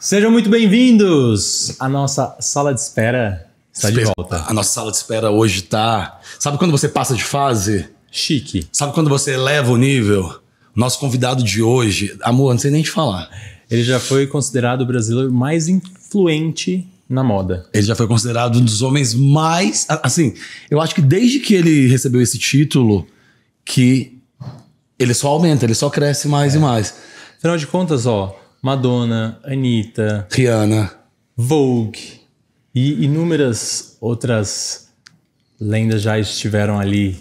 Sejam muito bem-vindos! A nossa sala de espera está de volta. A nossa sala de espera hoje tá... Sabe quando você passa de fase? Chique. Sabe quando você eleva o nível? Nosso convidado de hoje... Amor, não sei nem te falar. Ele já foi considerado o brasileiro mais influente na moda. Ele já foi considerado um dos homens mais... Assim, eu acho que desde que ele recebeu esse título, que ele só aumenta, ele só cresce mais e mais. Afinal de contas, ó, Madonna, Anitta, Rihanna, Vogue e inúmeras outras lendas já estiveram ali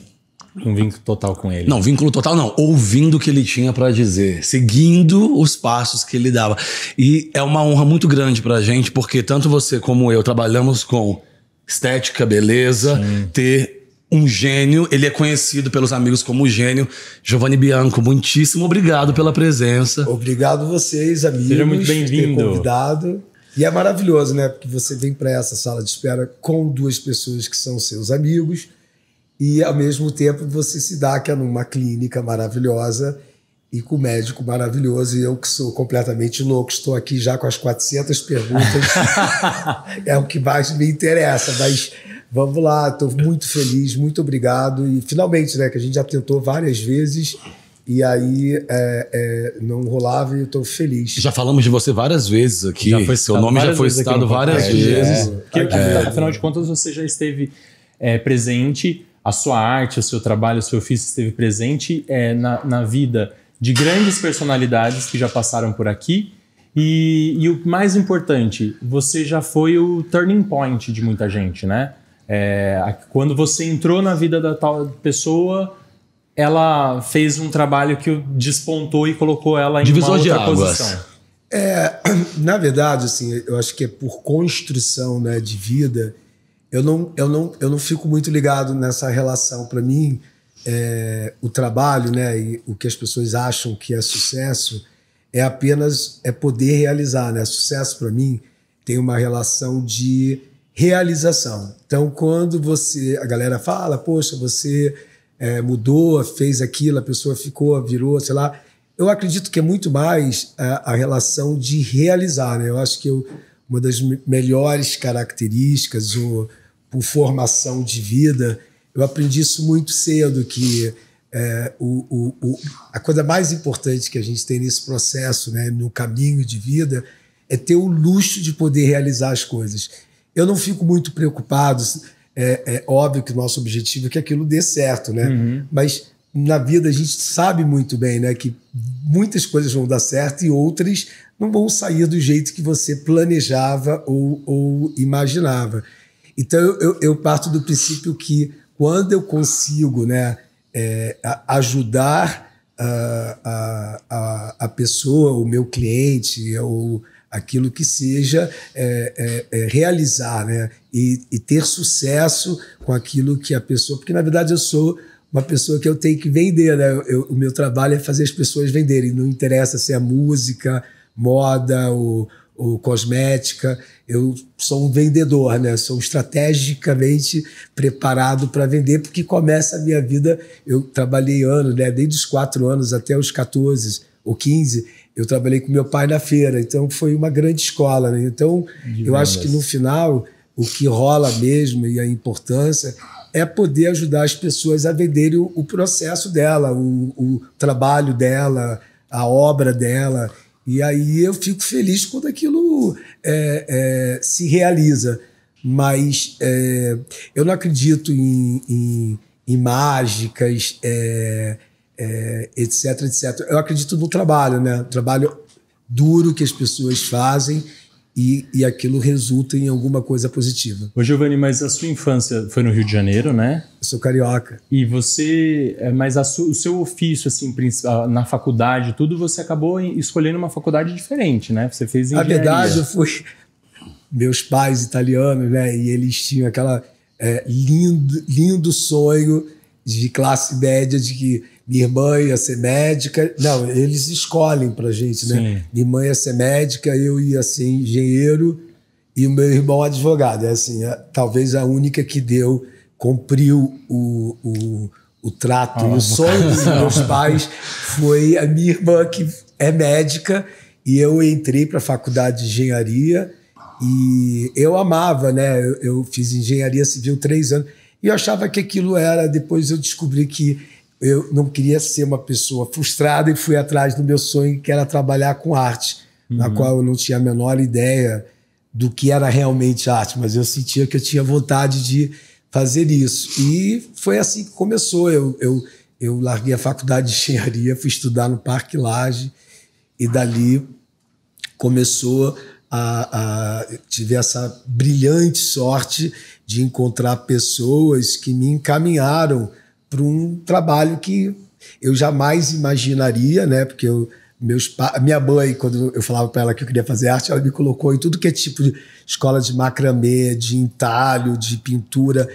em vínculo total com ele. Não, vínculo total não. Ouvindo o que ele tinha pra dizer. Seguindo os passos que ele dava. E é uma honra muito grande pra gente, porque tanto você como eu trabalhamos com estética, beleza, ter um gênio. Ele é conhecido pelos amigos como gênio. Giovanni Bianco, muitíssimo obrigado pela presença. Obrigado vocês, amigos. Seja muito por bem-vindo. ter convidado. E é maravilhoso, né? Porque você vem pra essa sala de espera com duas pessoas que são seus amigos. E, ao mesmo tempo, você se dá que é numa clínica maravilhosa e com um médico maravilhoso. E eu, que sou completamente louco, estou aqui já com as 400 perguntas. É o que mais me interessa. Mas vamos lá, estou muito feliz, muito obrigado. E, finalmente, né, que a gente já tentou várias vezes e aí não rolava e eu estou feliz. Já falamos de você várias vezes aqui. Seu nome já foi citado várias vezes. Afinal de contas, você já esteve presente... A sua arte, o seu trabalho, o seu ofício esteve presente na vida de grandes personalidades que já passaram por aqui. E o mais importante, você já foi o turning point de muita gente, né? Quando você entrou na vida da tal pessoa, ela fez um trabalho que despontou e colocou ela em uma outra posição. Na verdade, assim, eu acho que é por construção, né, de vida. Eu não fico muito ligado nessa relação. Para mim, o trabalho, né, e o que as pessoas acham que é sucesso é apenas poder realizar, né? Sucesso, para mim, tem uma relação de realização. Então, quando a galera fala, poxa, você mudou, fez aquilo, a pessoa ficou, virou, sei lá. Eu acredito que é muito mais a relação de realizar, né? Eu acho que uma das melhores características, por formação de vida, eu aprendi isso muito cedo, que a coisa mais importante que a gente tem nesse processo, né, no caminho de vida, é ter o luxo de poder realizar as coisas. Eu não fico muito preocupado, é óbvio que o nosso objetivo é que aquilo dê certo, né? Uhum. Mas na vida a gente sabe muito bem, né, que muitas coisas vão dar certo e outras não vão sair do jeito que você planejava ou imaginava. Então, eu parto do princípio que quando eu consigo, né, ajudar a pessoa, o meu cliente, ou aquilo que seja, realizar, né, e ter sucesso com aquilo que a pessoa... Porque, na verdade, eu sou uma pessoa que eu tenho que vender, né? O meu trabalho é fazer as pessoas venderem. Não interessa se é música, moda ou cosmética. Eu sou um vendedor, né? Sou estrategicamente preparado para vender, porque começa a minha vida. Eu trabalhei anos, né? Desde os 4 anos até os 14 ou 15, eu trabalhei com meu pai na feira. Então foi uma grande escola, né? Então eu acho que no final o que rola mesmo e a importância é poder ajudar as pessoas a venderem o processo dela, o trabalho dela, a obra dela. E aí eu fico feliz quando aquilo se realiza. Mas eu não acredito em mágicas, etc, etc. Eu acredito no trabalho, né? Trabalho duro que as pessoas fazem e aquilo resulta em alguma coisa positiva. Ô Giovanni, mas a sua infância foi no Rio de Janeiro, né? Eu sou carioca. E você... Mas o seu ofício, assim, na faculdade, tudo, você acabou escolhendo uma faculdade diferente, né? Você fez engenharia. Na verdade, eu fui... Meus pais italianos, né? E eles tinham aquela lindo sonho de classe média, de que minha irmã ia ser médica. Não, eles escolhem pra gente, né? Sim. Minha irmã ia ser médica, eu ia ser engenheiro e o meu irmão advogado. É assim, talvez a única que cumpriu o trato e o sonho dos meus pais foi a minha irmã, que é médica E eu entrei para a faculdade de engenharia e eu amava, né? Eu fiz engenharia civil 3 anos e eu achava que aquilo era... Depois eu descobri que eu não queria ser uma pessoa frustrada e fui atrás do meu sonho, que era trabalhar com arte, na qual eu não tinha a menor ideia do que era realmente arte, mas eu sentia que eu tinha vontade de fazer isso. E foi assim que começou. Eu larguei a faculdade de engenharia, fui estudar no Parque Lage e dali começou tive essa brilhante sorte de encontrar pessoas que me encaminharam para um trabalho que eu jamais imaginaria, né? Porque minha mãe, quando eu falava para ela que eu queria fazer arte, ela me colocou em tudo que é tipo de escola de macramê, de entalho, de pintura.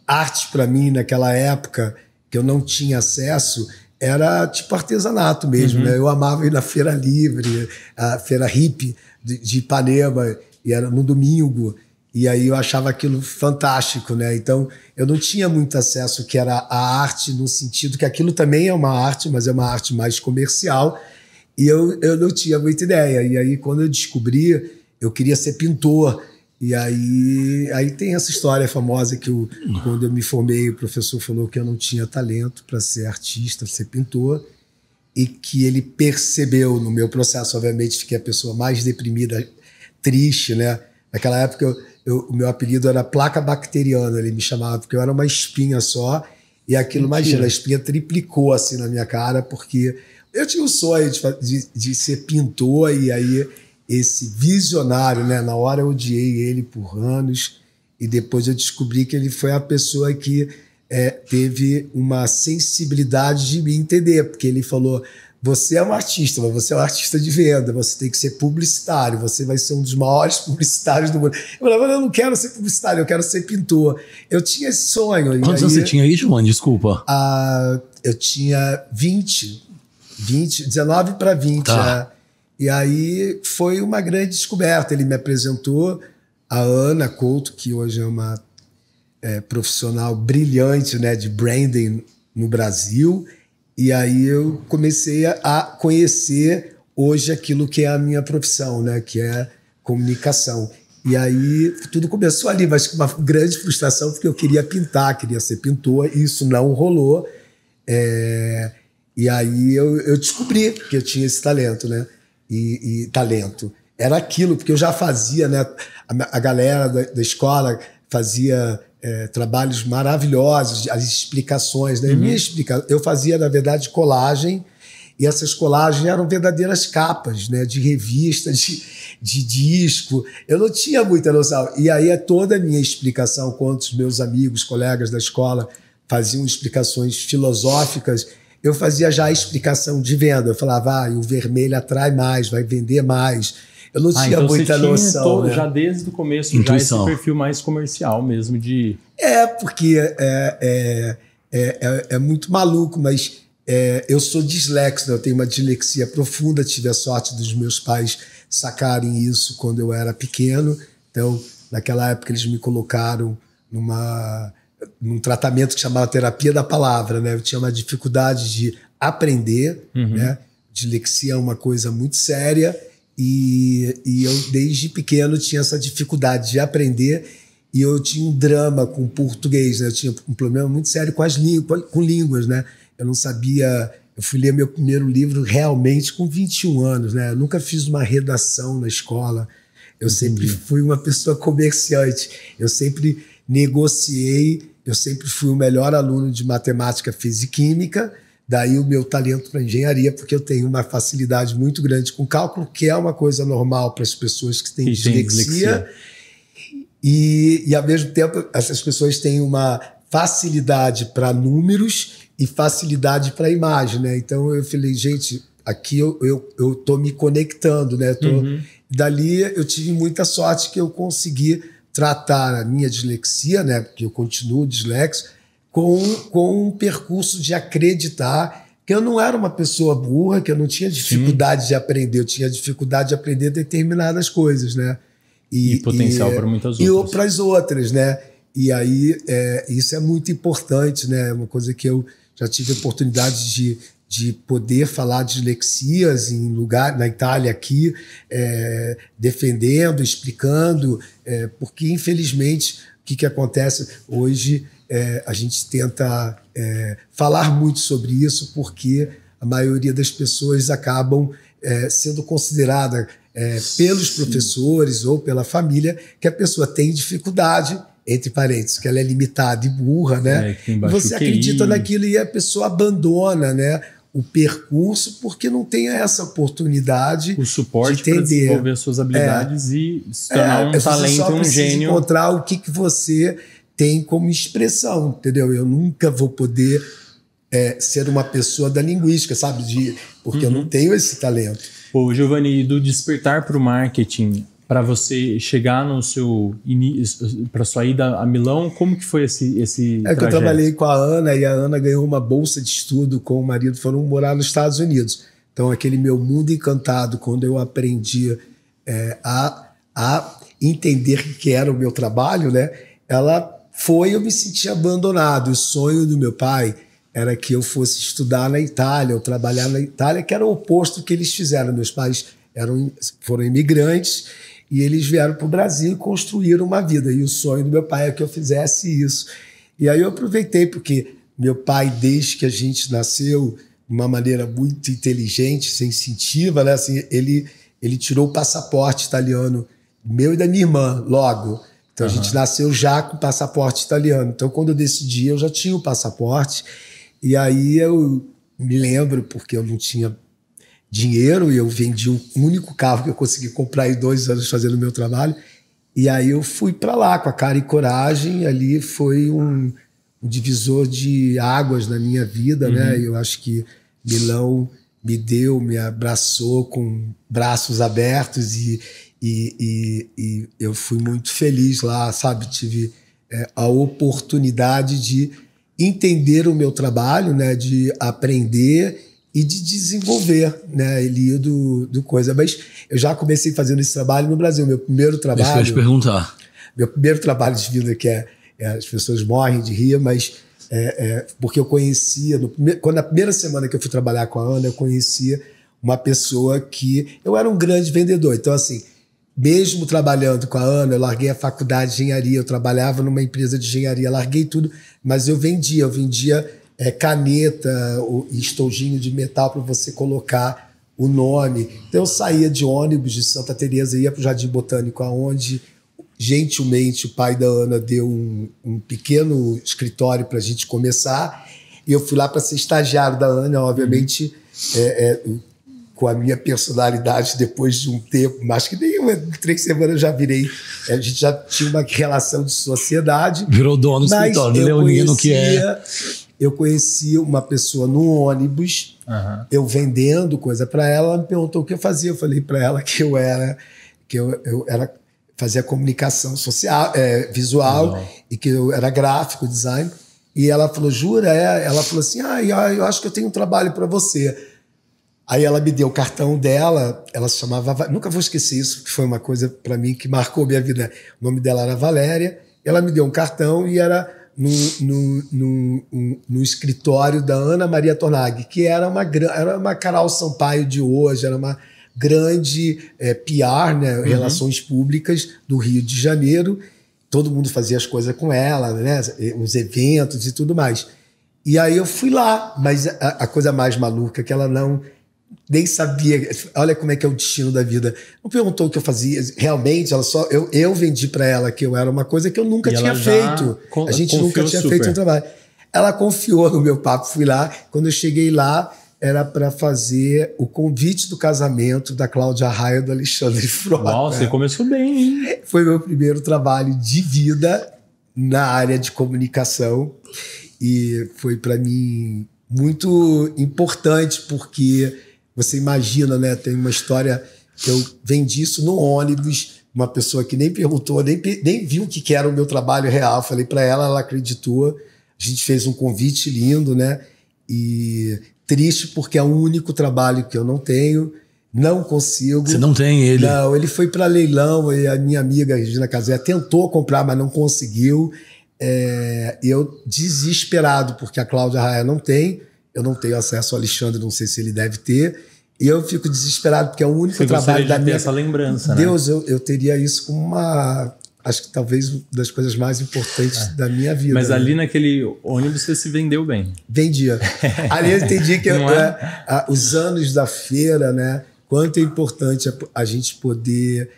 Arte, para mim, naquela época, que eu não tinha acesso, era tipo artesanato mesmo, né? Eu amava ir na Feira Livre, a Feira Hippie de Ipanema, e era no domingo, e aí eu achava aquilo fantástico, né? Então, eu não tinha muito acesso que era a arte, no sentido que aquilo também é uma arte, mas é uma arte mais comercial, e eu não tinha muita ideia. E aí, quando eu descobri, eu queria ser pintor. E aí tem essa história famosa que quando eu me formei, o professor falou que eu não tinha talento para ser artista, ser pintor, e que ele percebeu no meu processo. Obviamente, fiquei a pessoa mais deprimida, triste, né? Naquela época, o meu apelido era placa bacteriana, ele me chamava, porque eu era uma espinha só, e aquilo, imagina, a espinha triplicou assim na minha cara, porque eu tinha um sonho de ser pintor, e aí esse visionário, né? Na hora eu odiei ele por anos, e depois eu descobri que ele foi a pessoa que teve uma sensibilidade de me entender, porque ele falou: você é um artista, mas você é um artista de venda, você tem que ser publicitário, você vai ser um dos maiores publicitários do mundo. Eu falei: eu não quero ser publicitário, eu quero ser pintor. Eu tinha esse sonho. Quantos anos você tinha aí, Giovanni? Desculpa. Eu tinha 19 para 20. Tá. E aí foi uma grande descoberta. Ele me apresentou a Ana Couto, que hoje é uma profissional brilhante, né, de branding no Brasil. E aí eu comecei a conhecer hoje aquilo que é a minha profissão, né, que é comunicação. E aí tudo começou ali, mas com uma grande frustração, porque eu queria pintar, queria ser pintor, e isso não rolou. E aí eu descobri que eu tinha esse talento, né? E talento. Era aquilo, porque eu já fazia, né? A galera da escola fazia trabalhos maravilhosos, as explicações, né? Eu fazia, na verdade, colagem, e essas colagens eram verdadeiras capas, né? De revista, de disco. Eu não tinha muita noção. E aí toda a minha explicação, quando os meus amigos, colegas da escola faziam explicações filosóficas, eu fazia já a explicação de venda. Eu falava: o vermelho atrai mais, vai vender mais. Eu não tinha então muita noção. Né? Né? Já desde o começo, intuição. Já esse perfil mais comercial mesmo de... Porque é muito maluco, mas eu sou dislexo, né? Eu tenho uma dislexia profunda, tive a sorte dos meus pais sacarem isso quando eu era pequeno. Então, naquela época, eles me colocaram num tratamento que chamava terapia da palavra, né? Eu tinha uma dificuldade de aprender, né? Dislexia é uma coisa muito séria, e eu desde pequeno tinha essa dificuldade de aprender, e eu tinha um drama com o português, né? Eu tinha um problema muito sério com línguas, né? Eu não sabia. Eu fui ler meu primeiro livro realmente com 21 anos, né? Eu nunca fiz uma redação na escola. Eu sempre fui uma pessoa comerciante. Eu sempre negociei, eu sempre fui o melhor aluno de matemática, física e química, daí o meu talento para engenharia, porque eu tenho uma facilidade muito grande com cálculo, que é uma coisa normal para as pessoas que têm dislexia. E, ao mesmo tempo, essas pessoas têm uma facilidade para números e facilidade para imagem, né? Então eu falei: gente, aqui eu estou me conectando, né? Dali eu tive muita sorte que eu consegui tratar a minha dislexia, né, porque eu continuo dislexo, com um percurso de acreditar que eu não era uma pessoa burra, que eu não tinha dificuldade de aprender, eu tinha dificuldade de aprender determinadas coisas, né? E potencial para muitas outras. E para as outras, né? E aí isso é muito importante, né? Uma coisa que eu já tive a oportunidade de de poder falar de dislexias em lugar, na Itália aqui, defendendo, explicando, porque infelizmente o que acontece hoje, a gente tenta falar muito sobre isso porque a maioria das pessoas acabam sendo considerada pelos professores ou pela família que a pessoa tem dificuldade, entre parênteses, que ela é limitada e burra, né? Você acredita naquilo e a pessoa abandona, né, o percurso porque não tem essa oportunidade, o suporte para desenvolver as suas habilidades e se tornar um talento, um gênio. Encontrar o que você tem como expressão, entendeu? Eu nunca vou poder ser uma pessoa da linguística, sabe? Porque eu não tenho esse talento. Pô, Giovanni, do despertar para o marketing, para você chegar no seu início, para sua ida a Milão, como que foi esse trajeto? Que eu trabalhei com a Ana e a Ana ganhou uma bolsa de estudo com o marido, foram morar nos Estados Unidos. Então, aquele meu mundo encantado, quando eu aprendi a entender o que era o meu trabalho, né? Eu me senti abandonado. O sonho do meu pai era que eu fosse estudar na Itália, ou trabalhar na Itália, que era o oposto que eles fizeram. Meus pais foram imigrantes e eles vieram para o Brasil e construíram uma vida. E o sonho do meu pai é que eu fizesse isso. E aí eu aproveitei, porque meu pai, desde que a gente nasceu, de uma maneira muito inteligente, sensitiva, né? Assim, ele tirou o passaporte italiano meu e da minha irmã logo. Então a gente nasceu já com passaporte italiano. Então quando eu decidi, eu já tinha o passaporte. E aí eu me lembro, porque eu não tinha dinheiro e eu vendi o único carro que eu consegui comprar em 2 anos fazendo o meu trabalho. E aí eu fui para lá com a cara e coragem. Ali foi um divisor de águas na minha vida, né? Eu acho que Milão me abraçou com braços abertos e eu fui muito feliz lá, sabe? Tive a oportunidade de entender o meu trabalho, né? De aprender e de desenvolver, né? Ali do coisa. Mas eu já comecei fazendo esse trabalho no Brasil. Meu primeiro trabalho... Isso que eu ia te perguntar. Meu primeiro trabalho de vida, que as pessoas morrem de rir, mas porque eu conhecia... Na primeira semana que eu fui trabalhar com a Ana, eu conhecia uma pessoa que... Eu era um grande vendedor. Então, assim, mesmo trabalhando com a Ana, eu larguei a faculdade de engenharia, eu trabalhava numa empresa de engenharia, larguei tudo, mas eu vendia caneta, estojinho de metal para você colocar o nome. Então eu saía de ônibus de Santa Teresa, ia para o Jardim Botânico, aonde gentilmente o pai da Ana deu um pequeno escritório para a gente começar, e eu fui lá para ser estagiário da Ana, obviamente com a minha personalidade, depois de um tempo, mais que nem 3 semanas eu já virei, a gente já tinha uma relação de sociedade. Virou dono do escritório, do Leonino, que é... Eu conheci uma pessoa no ônibus, eu vendendo coisa para ela, ela me perguntou o que eu fazia. Eu falei para ela que eu fazia comunicação social, visual, e que eu era gráfico, design. E ela falou, jura? Ela falou assim, eu acho que eu tenho um trabalho para você. Aí ela me deu o cartão dela, ela se chamava... Nunca vou esquecer isso, que foi uma coisa para mim que marcou minha vida. O nome dela era Valéria. Ela me deu um cartão e era no escritório da Ana Maria Tornag, que era uma Carol Sampaio de hoje, era uma grande PR, né, Relações Públicas do Rio de Janeiro. Todo mundo fazia as coisas com ela, né, os eventos e tudo mais. E aí eu fui lá, mas a coisa mais maluca é que ela nem sabia, olha como é que é o destino da vida. Não perguntou o que eu fazia, realmente, eu vendi para ela que eu era uma coisa que eu nunca tinha feito. A gente nunca tinha feito um trabalho. Ela confiou no meu papo, fui lá. Quando eu cheguei lá, era para fazer o convite do casamento da Cláudia Raia e do Alexandre Frota. Uau, você começou bem, hein? Foi meu primeiro trabalho de vida na área de comunicação e foi para mim muito importante, porque você imagina, né? Tem uma história que eu vendi isso no ônibus, uma pessoa que nem perguntou, nem viu o que era o meu trabalho real. Falei para ela, ela acreditou. A gente fez um convite lindo, né? E triste porque é o único trabalho que eu não tenho, não consigo. Você não tem ele? Não, ele foi para leilão e a minha amiga Regina Casé tentou comprar, mas não conseguiu. Eu desesperado, porque a Cláudia Raia não tem. Eu não tenho acesso ao Alexandre, não sei se ele deve ter. E eu fico desesperado, porque é o único trabalho da minha... essa lembrança, Deus, né? eu teria isso como uma... Acho que talvez uma das coisas mais importantes da minha vida. Mas ali naquele ônibus você se vendeu bem. Vendia. Ali eu entendi que os anos da feira, né? Quanto é importante a gente poder...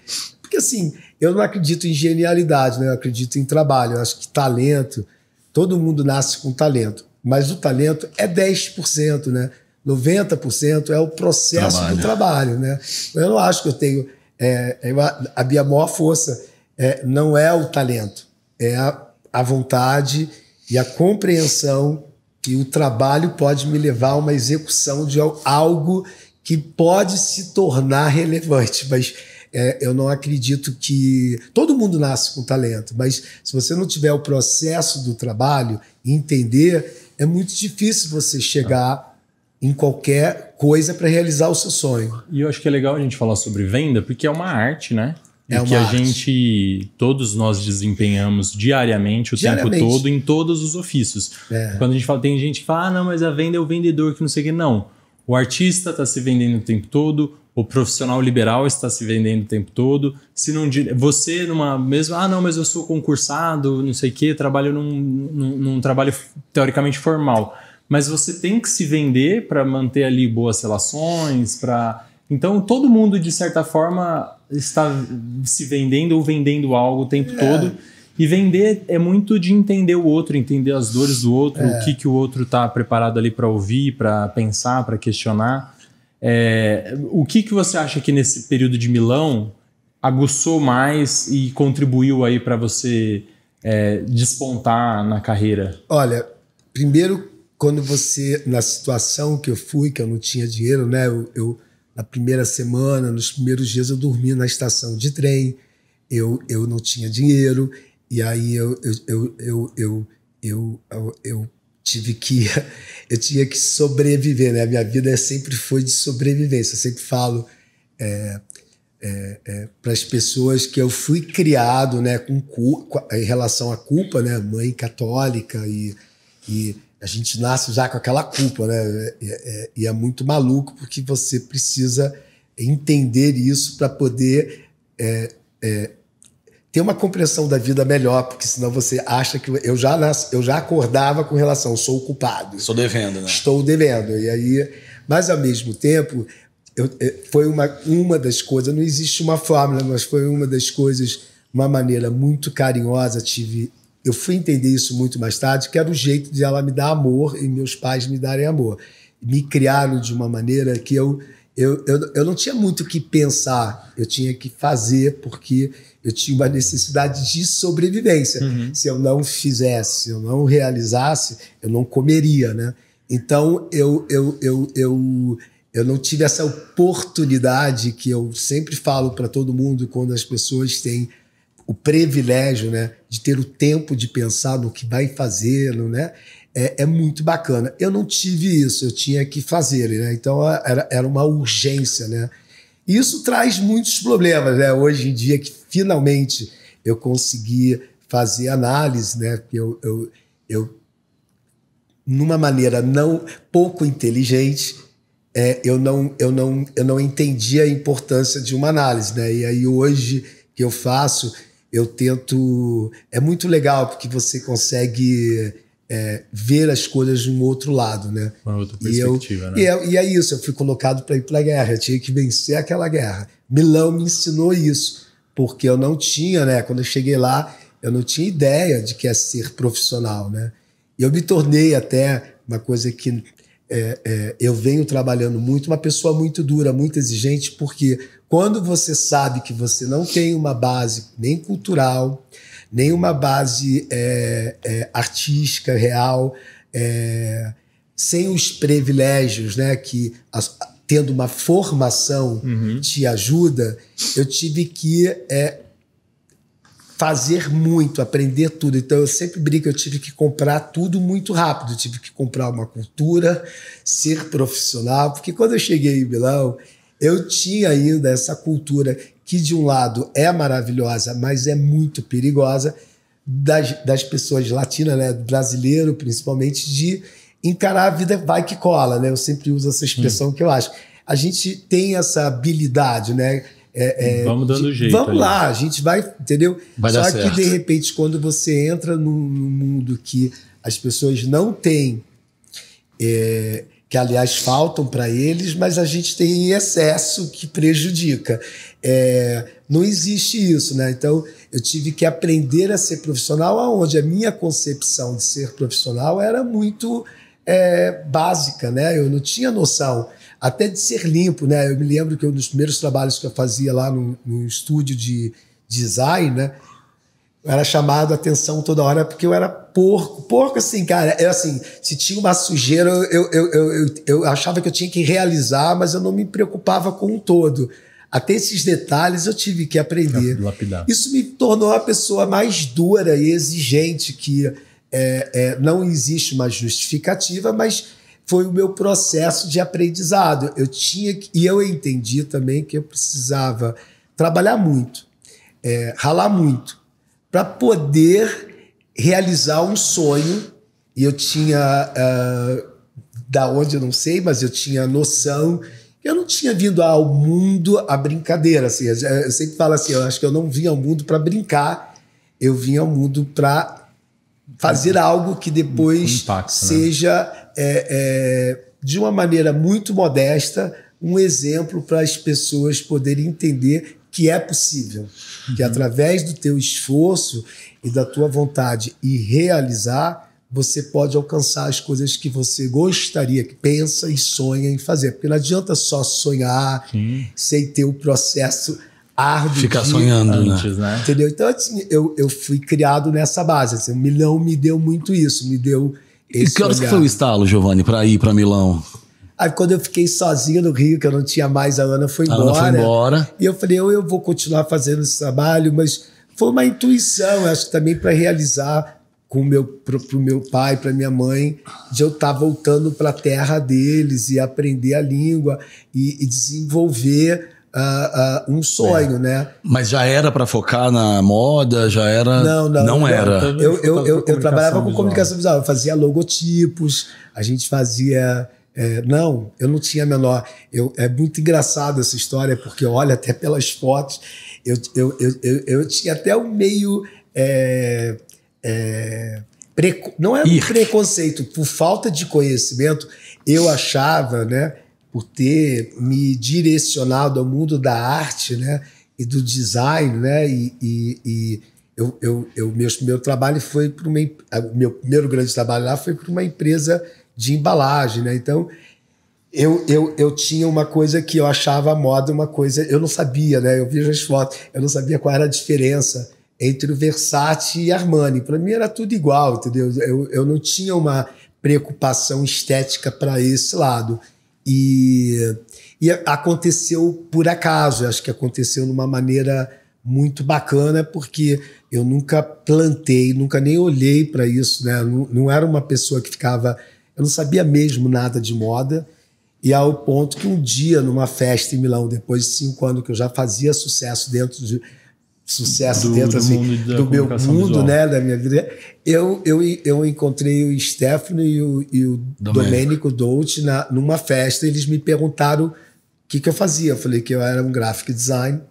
Porque assim, eu não acredito em genialidade, né? Eu acredito em trabalho. Eu acho que talento, todo mundo nasce com talento. Mas o talento é 10%, né? 90% é o processo do trabalho, né? Eu não acho que eu tenho... a minha maior força não é o talento, é a vontade e a compreensão que o trabalho pode me levar a uma execução de algo que pode se tornar relevante. Mas eu não acredito que... Todo mundo nasce com talento, mas se você não tiver o processo do trabalho, entender, é muito difícil você chegar em qualquer coisa para realizar o seu sonho. E eu acho que é legal a gente falar sobre venda, porque é uma arte, né? É que a gente, todos nós desempenhamos diariamente, o tempo todo, em todos os ofícios. Quando a gente fala, tem gente que fala, não, mas a venda é o vendedor que não sei o que. Não, o artista está se vendendo o tempo todo, o profissional liberal está se vendendo o tempo todo. Se não, você numa mesma, não, mas eu sou concursado, não sei o que, trabalho num trabalho teoricamente formal. Mas você tem que se vender para manter ali boas relações, para... Então, todo mundo, de certa forma, está se vendendo ou vendendo algo o tempo todo. E vender é muito de entender o outro, entender as dores do outro, o que o outro está preparado ali para ouvir, para pensar, para questionar. O que você acha que nesse período de Milão aguçou mais e contribuiu aí para você despontar na carreira? Olha, primeiro... Quando você, na situação que eu fui, que eu não tinha dinheiro, né? Eu na primeira semana, nos primeiros dias, eu dormia na estação de trem, eu não tinha dinheiro, e aí eu tive que... Eu tinha que sobreviver, né? A minha vida sempre foi de sobrevivência. Eu sempre falo para as pessoas que eu fui criado, né, em relação à culpa, né? Mãe católica e a gente nasce já com aquela culpa, né? E é muito maluco porque você precisa entender isso para poder ter uma compreensão da vida melhor, porque senão você acha que... Eu já acordava com relação, sou o culpado. Estou devendo, né? Estou devendo. E aí, mas ao mesmo tempo, foi uma das coisas, não existe uma fórmula, mas foi uma das coisas, uma maneira muito carinhosa, eu fui entender isso muito mais tarde, que era o jeito de ela me dar amor e meus pais me darem amor. Me criaram de uma maneira que eu não tinha muito o que pensar, eu tinha que fazer, porque eu tinha uma necessidade de sobrevivência. Se eu não fizesse, se eu não realizasse, eu não comeria, né? Então, eu não tive essa oportunidade que eu sempre falo para todo mundo quando as pessoas têm o privilégio, né, de ter o tempo de pensar no que vai fazer, né? É muito bacana. Eu não tive isso, eu tinha que fazer, né? Então era uma urgência, né? Isso traz muitos problemas, né? Hoje em dia que finalmente eu consegui fazer análise, né? Eu numa maneira pouco inteligente, eu não entendia a importância de uma análise, né? E aí hoje que eu faço, eu tento... É muito legal porque você consegue ver as coisas de um outro lado, né? Uma outra perspectiva, né? E é isso, eu fui colocado para ir para a guerra, eu tinha que vencer aquela guerra. Milão me ensinou isso, porque eu não tinha, né? Quando eu cheguei lá, eu não tinha ideia de que é ser profissional, né? E eu me tornei até uma coisa que eu venho trabalhando muito, uma pessoa muito dura, muito exigente, porque quando você sabe que você não tem uma base nem cultural, nem uma base artística real, sem os privilégios, né, que tendo uma formação te ajuda, eu tive que fazer muito, aprender tudo. Então eu sempre brinco, eu tive que comprar tudo muito rápido, eu tive que comprar uma cultura, ser profissional, porque quando eu cheguei em Milão, eu tinha ainda essa cultura que de um lado é maravilhosa, mas é muito perigosa, das pessoas latinas, né, brasileiro principalmente, de encarar a vida vai que cola, né? Eu sempre uso essa expressão que eu acho. A gente tem essa habilidade, né? Vamos dando jeito. Vamos lá, a gente vai, entendeu? Vai Só dar que, certo. de repente, quando você entra num mundo que as pessoas não têm, que, aliás, faltam para eles, mas a gente tem em excesso que prejudica. Não existe isso, né? Então, eu tive que aprender a ser profissional, onde a minha concepção de ser profissional era muito básica, né? Eu não tinha noção até de ser limpo, né? Eu me lembro que um dos primeiros trabalhos que eu fazia lá no estúdio de design, né? Eu era chamado a atenção toda hora porque eu era porco assim, cara. Assim, se tinha uma sujeira, eu achava que eu tinha que realizar, mas eu não me preocupava com o todo. Até esses detalhes eu tive que aprender. Lapidar. Isso me tornou uma pessoa mais dura e exigente, que não existe uma justificativa, mas foi o meu processo de aprendizado. E eu entendi também que eu precisava trabalhar muito, ralar muito, para poder realizar um sonho. E eu tinha, da onde eu não sei, mas eu tinha noção. Eu não tinha vindo ao mundo a brincadeira. Assim, eu sempre falo assim, eu acho que eu não vim ao mundo para brincar, eu vim ao mundo para fazer algo que depois impacto, seja, de uma maneira muito modesta, um exemplo para as pessoas poderem entender que é possível, que através do teu esforço e da tua vontade e realizar, você pode alcançar as coisas que você gostaria, que pensa e sonha em fazer. Porque não adianta só sonhar sem ter o processo árduo. Ficar sonhando, antes, né? Entendeu? Então, assim, eu fui criado nessa base. Assim, Milão me deu muito isso, me deu esse E que horas que olhar. foi o estalo, Giovanni, para ir para Milão? Aí quando eu fiquei sozinho no Rio, que eu não tinha mais, a Ana foi embora. A Ana foi embora. E eu falei, eu vou continuar fazendo esse trabalho, mas foi uma intuição, acho que também para realizar pro meu pai, para minha mãe, de eu estar voltando para a terra deles e aprender a língua e desenvolver um sonho, né? Mas já era para focar na moda? Já era? Não era. Eu trabalhava com comunicação visual, eu fazia logotipos, a gente fazia... eu não tinha a menor... É muito engraçado essa história, porque olha, até pelas fotos, eu tinha até um meio... não é um preconceito, por falta de conhecimento, eu achava, né, por ter me direcionado ao mundo da arte, né, e do design, né, meu trabalho foi para o meu primeiro grande trabalho lá foi para uma empresa de embalagem, né, então eu tinha uma coisa que eu achava a moda uma coisa, eu não sabia, né, eu vejo as fotos, eu não sabia qual era a diferença entre o Versace e Armani. Para mim era tudo igual, entendeu? Eu não tinha uma preocupação estética para esse lado. E aconteceu por acaso, acho que aconteceu de uma maneira muito bacana, porque eu nunca plantei, nunca nem olhei para isso, né? Não era uma pessoa que ficava... Eu não sabia mesmo nada de moda, e ao ponto que um dia, numa festa em Milão, depois de 5 anos que eu já fazia sucesso dentro do meu mundo, né, da minha vida, eu encontrei o Stefano e o Domenico Dolce numa festa. Eles me perguntaram o que eu fazia. Eu falei que eu era um graphic design.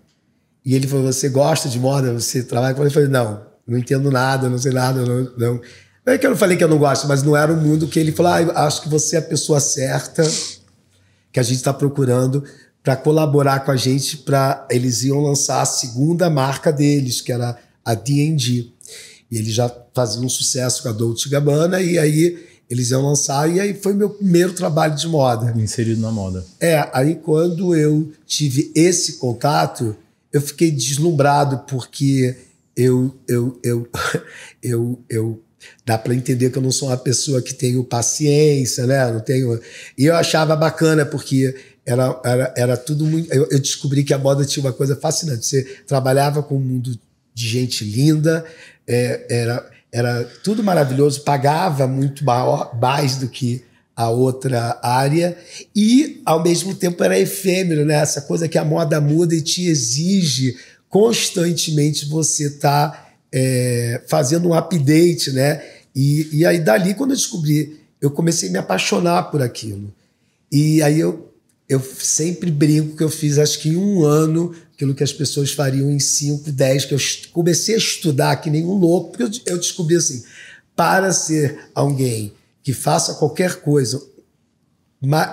E ele falou, você gosta de moda? Você trabalha com... Eu falei, não entendo nada, não sei nada. Não é que eu não falei que eu não gosto, mas não era um mundo que ele falou, acho que você é a pessoa certa que a gente está procurando para colaborar com a gente, eles iam lançar a segunda marca deles, que era a D&G. E eles já faziam um sucesso com a Dolce & Gabbana, e aí eles iam lançar, e aí foi meu primeiro trabalho de moda. Inserido na moda. Aí quando eu tive esse contato, eu fiquei deslumbrado, porque dá para entender que eu não sou uma pessoa que tenho paciência, né? Não tenho... E eu achava bacana, porque era tudo muito... Eu descobri que a moda tinha uma coisa fascinante. Você trabalhava com um mundo de gente linda, era tudo maravilhoso, pagava muito mais do que a outra área, e ao mesmo tempo era efêmero, né? Essa coisa que a moda muda e te exige constantemente você fazendo um update, né? E aí dali, quando eu descobri eu comecei a me apaixonar por aquilo. E aí eu sempre brinco que eu fiz, acho que em 1 ano, aquilo que as pessoas fariam em 5, 10, que eu comecei a estudar que nem um louco, porque eu descobri assim, para ser alguém que faça qualquer coisa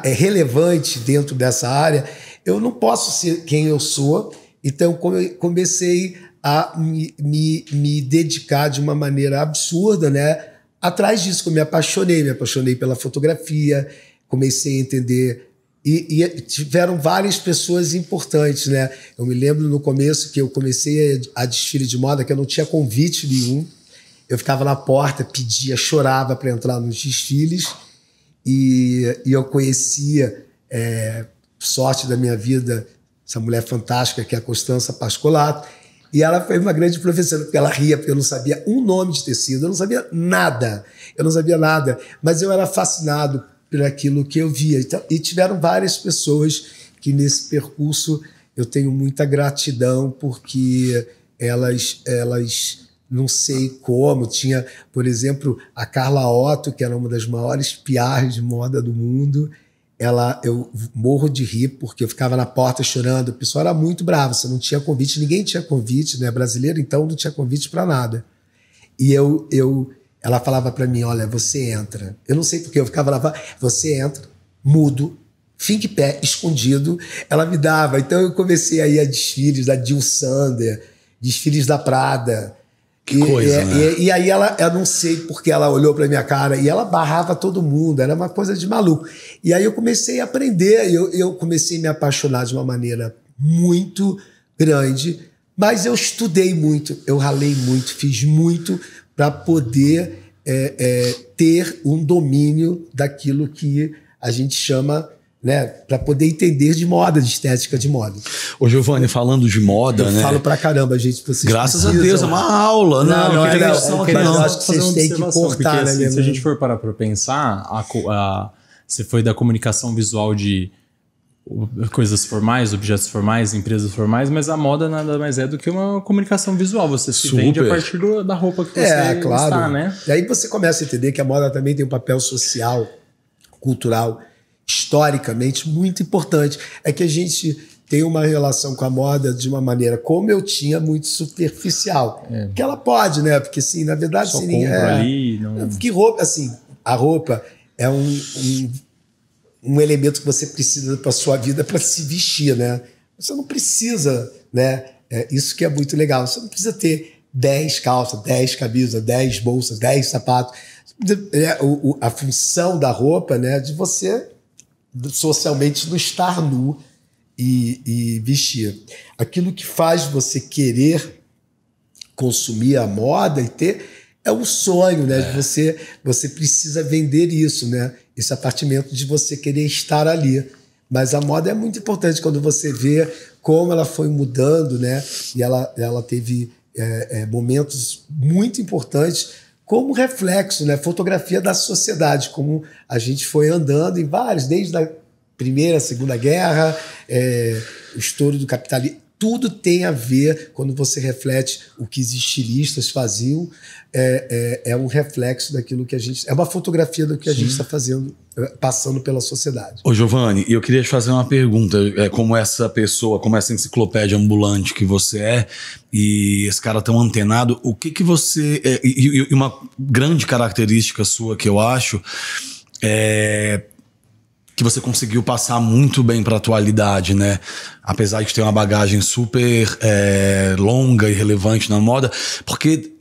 relevante dentro dessa área, eu não posso ser quem eu sou. Então comecei a me dedicar de uma maneira absurda, né? Atrás disso que eu me apaixonei pela fotografia, comecei a entender, e tiveram várias pessoas importantes, né? Eu me lembro no começo que eu comecei a desfile de moda, que eu não tinha convite nenhum, eu ficava na porta, pedia, chorava para entrar nos desfiles, e eu conhecia, sorte da minha vida, essa mulher fantástica que é a Constança Pascolato, e ela foi uma grande professora, porque ela ria, porque eu não sabia um nome de tecido, eu não sabia nada, mas eu era fascinado por aquilo que eu via. Então, e tiveram várias pessoas que nesse percurso eu tenho muita gratidão, porque elas não sei como, tinha, por exemplo, a Carla Otto, que era uma das maiores piarres de moda do mundo. Eu morro de rir, porque eu ficava na porta chorando, o pessoal era muito bravo, você não tinha convite, ninguém tinha convite, né? Brasileiro, então não tinha convite para nada. E ela falava para mim, olha, você entra. Eu não sei porque eu ficava lá, você entra, mudo, fique em pé, escondido. Ela me dava. Então eu comecei a ir a desfiles da Jill Sander, desfiles da Prada. Que coisa, né? E aí eu não sei porque ela olhou pra minha cara e ela barrava todo mundo, era uma coisa de maluco. E aí eu comecei a aprender, eu comecei a me apaixonar de uma maneira muito grande, mas eu estudei muito, eu ralei muito, fiz muito para poder ter um domínio daquilo que a gente chama, né, para poder entender de moda, de estética de moda. Ô, Giovanni, falando de moda, né? Eu falo pra caramba, gente. Graças a Deus, é uma aula. Não eu acho que vocês têm que cortar, porque, né? Se a gente for parar pra pensar, você foi da comunicação visual de coisas formais, objetos formais, empresas formais, mas a moda nada mais é do que uma comunicação visual. Você se vende a partir da roupa que você está, né? E aí você começa a entender que a moda também tem um papel social, cultural, historicamente muito importante. É que a gente tem uma relação com a moda de uma maneira, como eu tinha, muito superficial. Que ela pode, né? Porque, assim, na verdade... Só assim, compra ali... Não... Porque roupa, assim, a roupa é um elemento que você precisa para sua vida para se vestir, né? Você não precisa, né? Isso que é muito legal. Você não precisa ter 10 calças, 10 camisas, 10 bolsas, 10 sapatos. A função da roupa, né? De você socialmente não estar nu e vestir. Aquilo que faz você querer consumir a moda e ter é o sonho, né? De você precisa vender isso, né? Esse apartamento de você querer estar ali. Mas a moda é muito importante quando você vê como ela foi mudando, né? E ela teve momentos muito importantes como reflexo, né? Fotografia da sociedade, como a gente foi andando em vários, desde a Primeira, Segunda Guerra, o estouro do capitalismo. Tudo tem a ver, quando você reflete o que os estilistas faziam, é um reflexo daquilo que a gente... É uma fotografia do que a gente está fazendo, passando pela sociedade. Ô, Giovanni, eu queria te fazer uma pergunta. Como essa pessoa, como essa enciclopédia ambulante que você é, e esse cara tão antenado, o que você... E uma grande característica sua que eu acho que você conseguiu passar muito bem para a atualidade, né? Apesar de ter uma bagagem super longa e relevante na moda, porque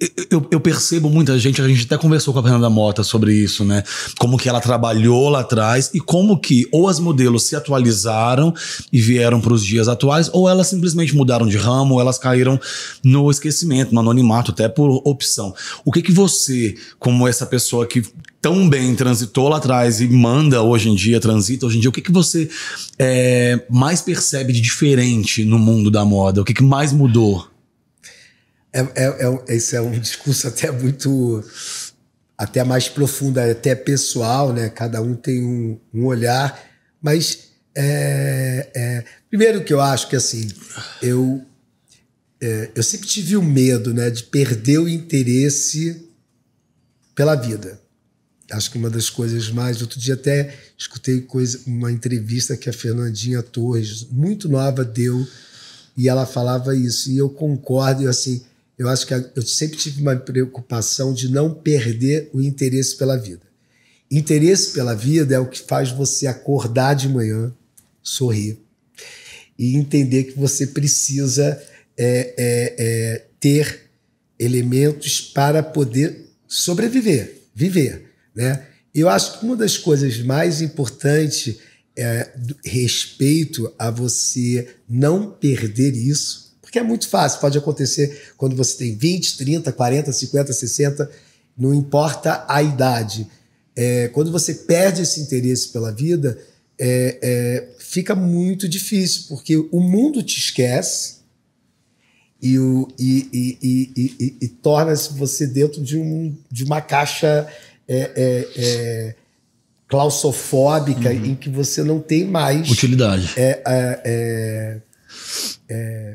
eu percebo muita gente, a gente até conversou com a Fernanda Mota sobre isso, né? Como que ela trabalhou lá atrás e como que ou as modelos se atualizaram e vieram para os dias atuais, ou elas simplesmente mudaram de ramo, ou elas caíram no esquecimento, no anonimato, até por opção. O que você, como essa pessoa que tão bem transitou lá atrás e manda hoje em dia, transita hoje em dia, o que você mais percebe de diferente no mundo da moda? O que mais mudou? Esse é um discurso até muito... até mais profundo, até pessoal, né? Cada um tem um olhar, mas primeiro que eu acho que assim, eu sempre tive o medo, né, de perder o interesse pela vida. Acho que uma das coisas mais... Outro dia até escutei uma entrevista que a Fernandinha Torres, muito nova, deu, e ela falava isso. E eu concordo, e assim, eu acho que eu sempre tive uma preocupação de não perder o interesse pela vida. Interesse pela vida é o que faz você acordar de manhã, sorrir, e entender que você precisa ter elementos para poder sobreviver, viver, né? Eu acho que uma das coisas mais importantes é respeito a você não perder isso, porque é muito fácil, pode acontecer quando você tem 20, 30, 40, 50, 60, não importa a idade. Quando você perde esse interesse pela vida, fica muito difícil, porque o mundo te esquece e torna-se você dentro de uma caixa claustrofóbica, em que você não tem mais utilidade,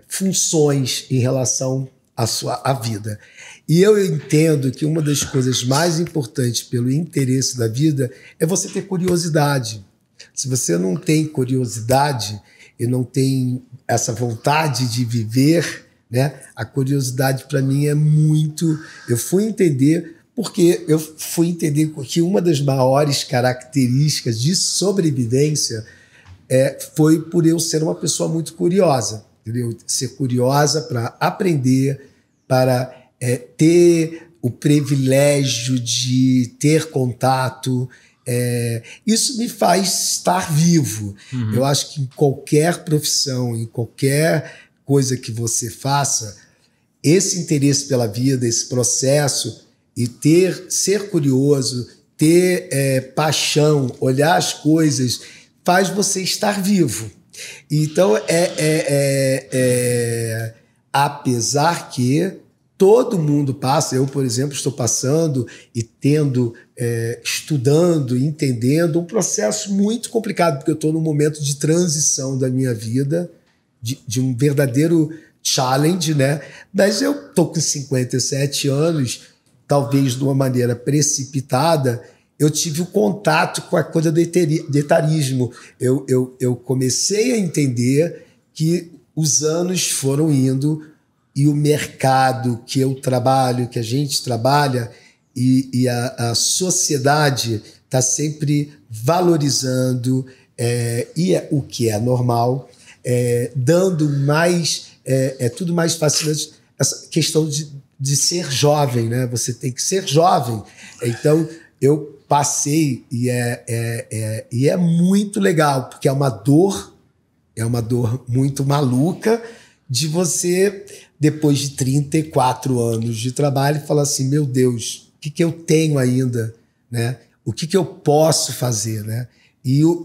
funções em relação à vida. E eu entendo que uma das coisas mais importantes pelo interesse da vida é você ter curiosidade. Se você não tem curiosidade e não tem essa vontade de viver, né, a curiosidade para mim é muito... Eu fui entender que uma das maiores características de sobrevivência foi por eu ser uma pessoa muito curiosa, entendeu? Ser curiosa para aprender, para ter o privilégio de ter contato. Isso me faz estar vivo. Uhum. Eu acho que em qualquer profissão, em qualquer coisa que você faça, esse interesse pela vida, esse processo, e ser curioso, ter paixão, olhar as coisas, faz você estar vivo. Então, apesar que todo mundo passa, eu, por exemplo, estou passando e estudando, entendendo um processo muito complicado, porque eu estou num momento de transição da minha vida, de um verdadeiro challenge, né? Mas eu estou com 57 anos, talvez de uma maneira precipitada, eu tive o contato com a coisa do etarismo. Eu comecei a entender que os anos foram indo e o mercado que eu trabalho, que a gente trabalha, e a sociedade está sempre valorizando, o que é normal, dando mais, tudo mais fascinante, essa questão de ser jovem, né? Você tem que ser jovem. Então, eu passei e é muito legal, porque é uma dor muito maluca de você, depois de 34 anos de trabalho, falar assim, meu Deus, o que eu tenho ainda, né? O que eu posso fazer, né?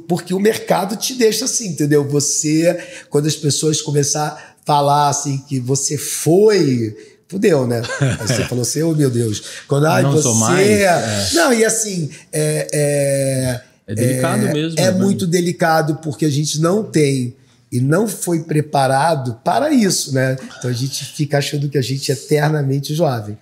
Porque o mercado te deixa assim, entendeu? Você, quando as pessoas começar a falar assim que você fudeu, né? Aí você falou assim, oh meu Deus. Quando não sou mais. Não, e assim... É delicado mesmo. É muito delicado, porque a gente não tem e não foi preparado para isso, né? Então a gente fica achando que a gente é eternamente jovem.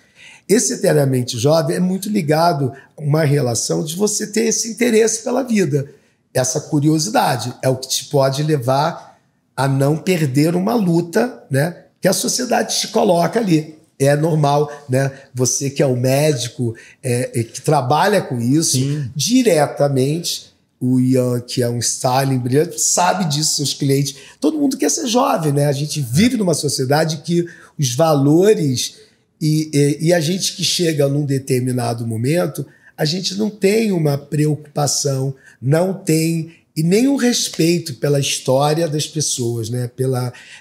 Esse eternamente jovem é muito ligado a uma relação de você ter esse interesse pela vida. Essa curiosidade é o que te pode levar a não perder uma luta, né, que a sociedade te coloca ali. É normal, né? Você que é o médico, que trabalha com isso, sim, diretamente, o Ian, que é um styling brilhante, sabe disso, seus clientes. Todo mundo quer ser jovem, né? A gente vive numa sociedade que os valores e a gente que chega num determinado momento, a gente não tem uma preocupação, não tem e nem um respeito pela história das pessoas, né?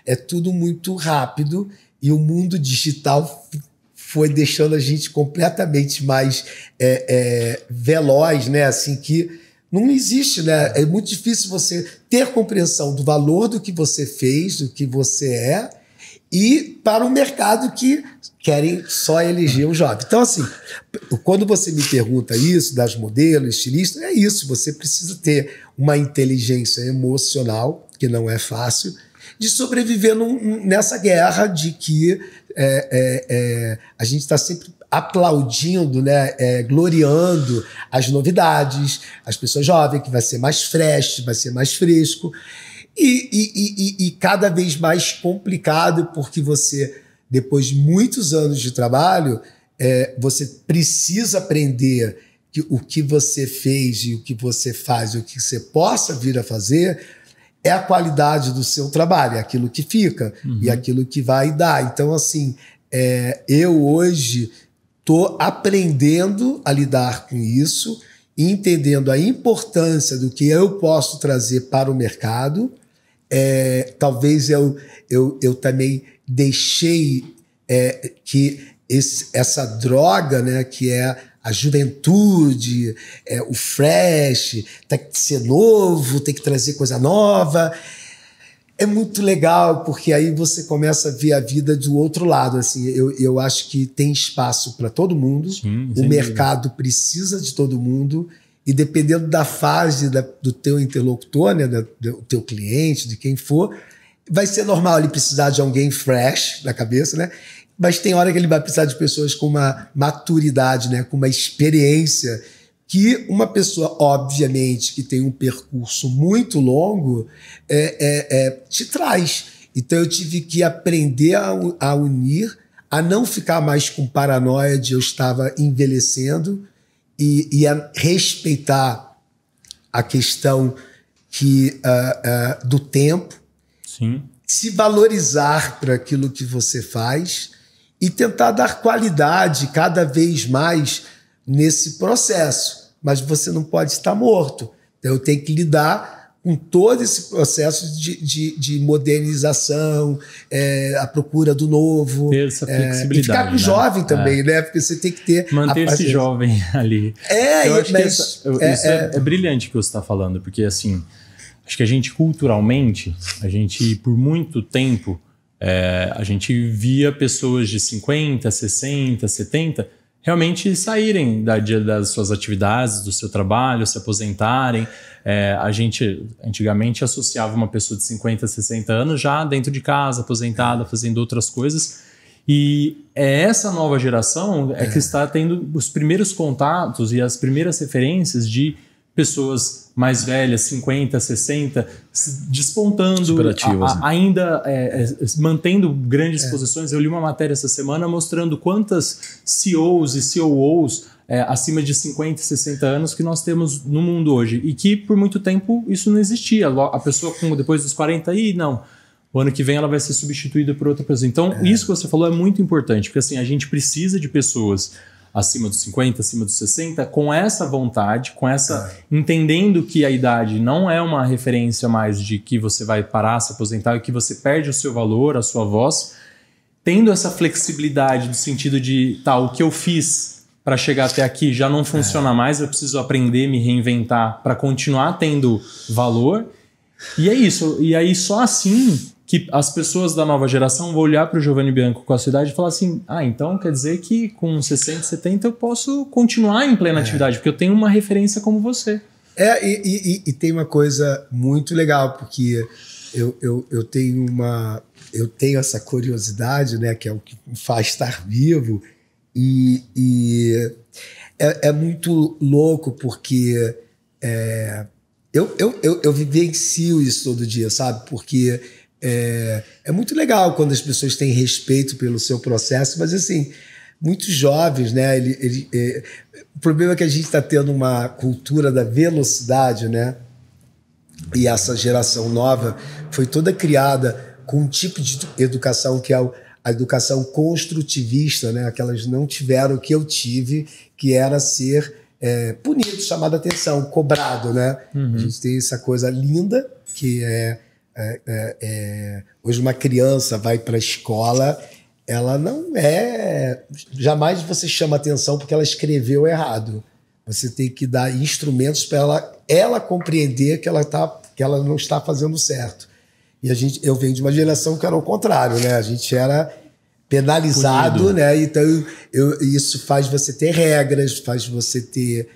É tudo muito rápido e o mundo digital foi deixando a gente completamente mais veloz, né? Assim que não existe, né? É muito difícil você ter compreensão do valor do que você fez, do que você é, e para um mercado que querem só eleger o jovem. Então, assim, quando você me pergunta isso, das modelos, estilistas, é isso, você precisa ter uma inteligência emocional, que não é fácil, de sobreviver nessa guerra de que a gente está sempre aplaudindo, né, gloriando as novidades, as pessoas jovens, que vai ser mais fresh, vai ser mais fresco, e cada vez mais complicado, porque você, depois de muitos anos de trabalho, você precisa aprender que o que você fez e o que você faz e o que você possa vir a fazer é a qualidade do seu trabalho, é aquilo que fica e aquilo que vai dar. Então, assim, eu hoje estou aprendendo a lidar com isso, entendendo a importância do que eu posso trazer para o mercado. Talvez eu também deixei que essa droga, né, que é a juventude, o fresh, tem que ser novo, tem que trazer coisa nova. É muito legal, porque aí você começa a ver a vida do outro lado. Assim, eu acho que tem espaço para todo mundo. Sim, o mercado precisa de todo mundo. E dependendo da fase do teu interlocutor, né, do teu cliente, de quem for, vai ser normal ele precisar de alguém fresh na cabeça, né? Mas tem hora que ele vai precisar de pessoas com uma maturidade, né, com uma experiência, que uma pessoa, obviamente, que tem um percurso muito longo, te traz. Então eu tive que aprender a unir, a não ficar mais com paranoia de eu estava envelhecendo e a respeitar a questão do tempo, Sim. se valorizar para aquilo que você faz e tentar dar qualidade cada vez mais nesse processo. Mas você não pode estar morto. Então eu tenho que lidar com todo esse processo de modernização, a procura do novo. Ter essa flexibilidade. E ficar com o jovem também, né? Porque você tem que ter... Manter-se jovem ali. Eu acho que isso é brilhante que você está falando, porque assim, acho que a gente culturalmente, por muito tempo, a gente via pessoas de 50, 60, 70 realmente saírem das suas atividades, do seu trabalho, se aposentarem. A gente antigamente associava uma pessoa de 50, 60 anos já dentro de casa, aposentada, fazendo outras coisas. E essa nova geração que está tendo os primeiros contatos e as primeiras referências de pessoas mais velhas, 50, 60, despontando, ainda mantendo grandes posições. Eu li uma matéria essa semana mostrando quantas CEOs e COOs acima de 50, 60 anos que nós temos no mundo hoje. E que por muito tempo isso não existia. A pessoa depois dos 40, não. O ano que vem ela vai ser substituída por outra pessoa. Então, isso que você falou é muito importante, porque assim, a gente precisa de pessoas acima dos 50, acima dos 60, com essa vontade, com essa entendendo que a idade não é uma referência mais de que você vai parar, se aposentar e que você perde o seu valor, a sua voz, tendo essa flexibilidade no sentido de, o que eu fiz para chegar até aqui já não funciona mais, eu preciso aprender, me reinventar para continuar tendo valor. E é isso. E aí só assim que as pessoas da nova geração vão olhar para o Giovanni Bianco com a sua idade e falar assim, então quer dizer que com 60, 70 eu posso continuar em plena atividade, porque eu tenho uma referência como você. E tem uma coisa muito legal, porque eu tenho essa curiosidade, né, que é o que me faz estar vivo, e é muito louco, porque eu vivencio isso todo dia, sabe? Porque é muito legal quando as pessoas têm respeito pelo seu processo, mas assim, muitos jovens, né? O problema é que a gente está tendo uma cultura da velocidade, né? E essa geração nova foi toda criada com um tipo de educação que é a educação construtivista, né? Que elas não tiveram o que eu tive, que era ser punido, chamado a atenção, cobrado, né? A gente tem essa coisa linda que hoje uma criança vai para a escola, ela não jamais você chama atenção porque ela escreveu errado. Você tem que dar instrumentos para ela compreender que ela não está fazendo certo. E eu venho de uma geração que era o contrário, né? A gente era penalizado, né? Então isso faz você ter regras, faz você ter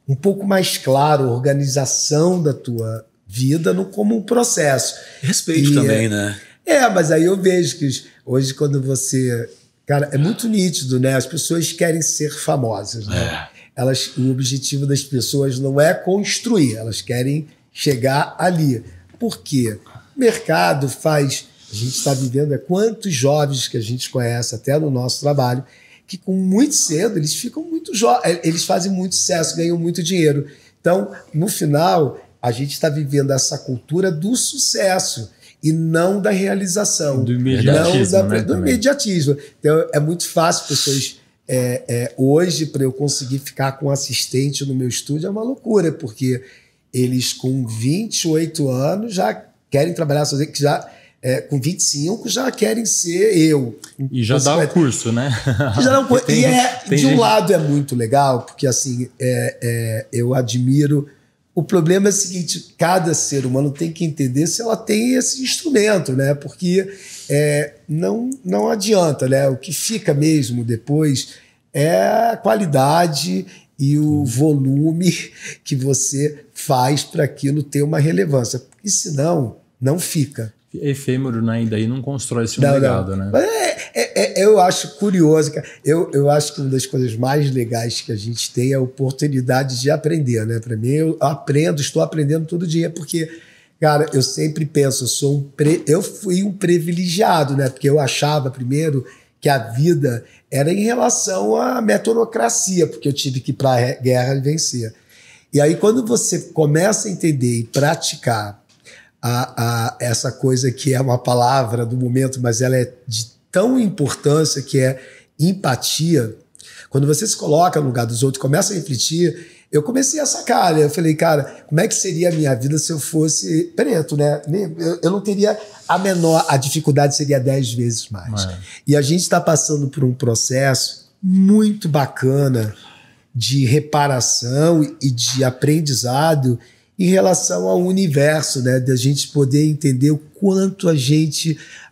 um pouco mais claro a organização da tua vida como um processo. Respeito também, né? Mas aí eu vejo que hoje, quando você Cara, é muito nítido, né? As pessoas querem ser famosas, né? O objetivo das pessoas não é construir, elas querem chegar ali. Por quê? O mercado faz... A gente está vivendo, quantos jovens que a gente conhece até no nosso trabalho, que com muito cedo eles ficam muito jovens, eles fazem muito sucesso, ganham muito dinheiro. Então, no final, a gente está vivendo essa cultura do sucesso e não da realização. Do imediatismo, né, do imediatismo. Então, é muito fácil pessoas... hoje, para eu conseguir ficar com um assistente no meu estúdio, é uma loucura, porque eles com 28 anos já querem trabalhar sozinho, que já... com 25 já querem ser eu. E já dá o curso, né? Já dá um curso. De um lado é muito legal, porque assim, eu admiro... O problema é o seguinte, cada ser humano tem que entender se ela tem esse instrumento, né? Porque não adianta, né? O que fica mesmo depois é a qualidade e o volume que você faz para aquilo ter uma relevância. Porque senão, não fica. Efêmero, né? E daí não constrói esse legado, né? Eu acho curioso, cara. Eu acho que uma das coisas mais legais que a gente tem é a oportunidade de aprender, né? Para mim, estou aprendendo todo dia, porque, cara, eu sempre penso, eu fui um privilegiado, né? Porque eu achava primeiro que a vida era em relação à meritocracia, porque eu tive que ir para a guerra e vencer. E aí, quando você começa a entender e praticar essa coisa que é uma palavra do momento, mas ela é de tão importância, que é empatia. Quando você se coloca no lugar dos outros, começa a refletir, eu comecei a sacar, né? Eu falei, cara, como é que seria a minha vida se eu fosse preto, né? Eu não teria a dificuldade seria 10 vezes mais. E a gente está passando por um processo muito bacana de reparação e de aprendizado em relação ao universo, né? Da gente poder entender o quanto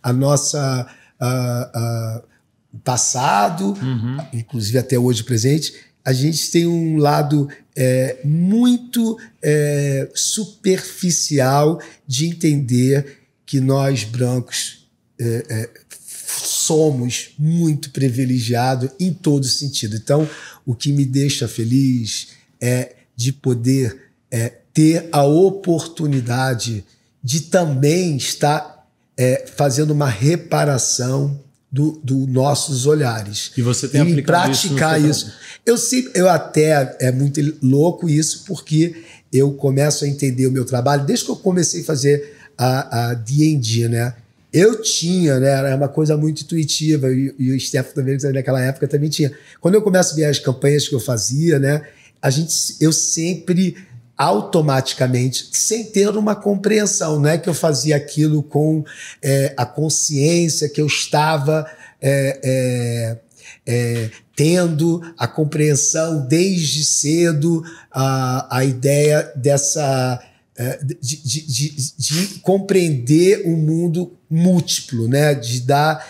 a nossa passado, inclusive até hoje presente, a gente tem um lado muito superficial de entender que nós brancos somos muito privilegiados em todo sentido. Então, o que me deixa feliz é de poder ter a oportunidade de também estar fazendo uma reparação dos nossos olhares. E você tem aplicado praticar isso. Eu até, é muito louco isso, porque eu começo a entender o meu trabalho, desde que eu comecei a fazer a D&D, né? Eu tinha, né? Era uma coisa muito intuitiva, e o Steph também, naquela época, também tinha. Quando eu começo a ver as campanhas que eu fazia, né? Eu sempre... automaticamente, sem ter uma compreensão, não é que eu fazia aquilo com a consciência que eu estava tendo a compreensão desde cedo, a ideia dessa de compreender um mundo múltiplo, né? De dar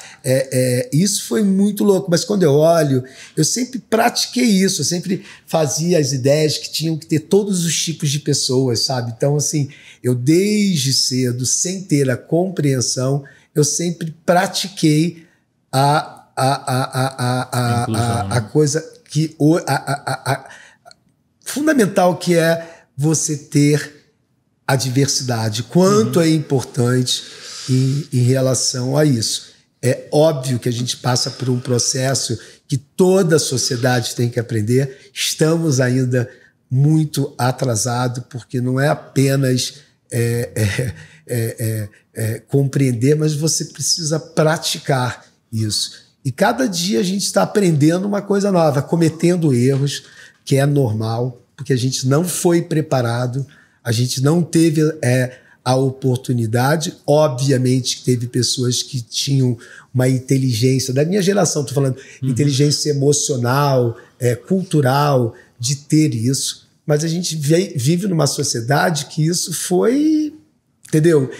isso foi muito louco, mas quando eu olho, eu sempre pratiquei isso, eu sempre fazia as ideias que tinham que ter todos os tipos de pessoas, sabe? Então, assim, eu desde cedo, sem ter a compreensão, eu sempre pratiquei a coisa que fundamental, que é você ter a diversidade, quanto é importante em relação a isso. É óbvio que a gente passa por um processo que toda a sociedade tem que aprender. Estamos ainda muito atrasados, porque não é apenas compreender, mas você precisa praticar isso. E cada dia a gente está aprendendo uma coisa nova, cometendo erros, que é normal, porque a gente não foi preparado, a gente não teve a oportunidade. Obviamente que teve pessoas que tinham uma inteligência, da minha geração, estou falando, inteligência emocional, cultural, de ter isso. Mas a gente vive numa sociedade que isso foi... Entendeu?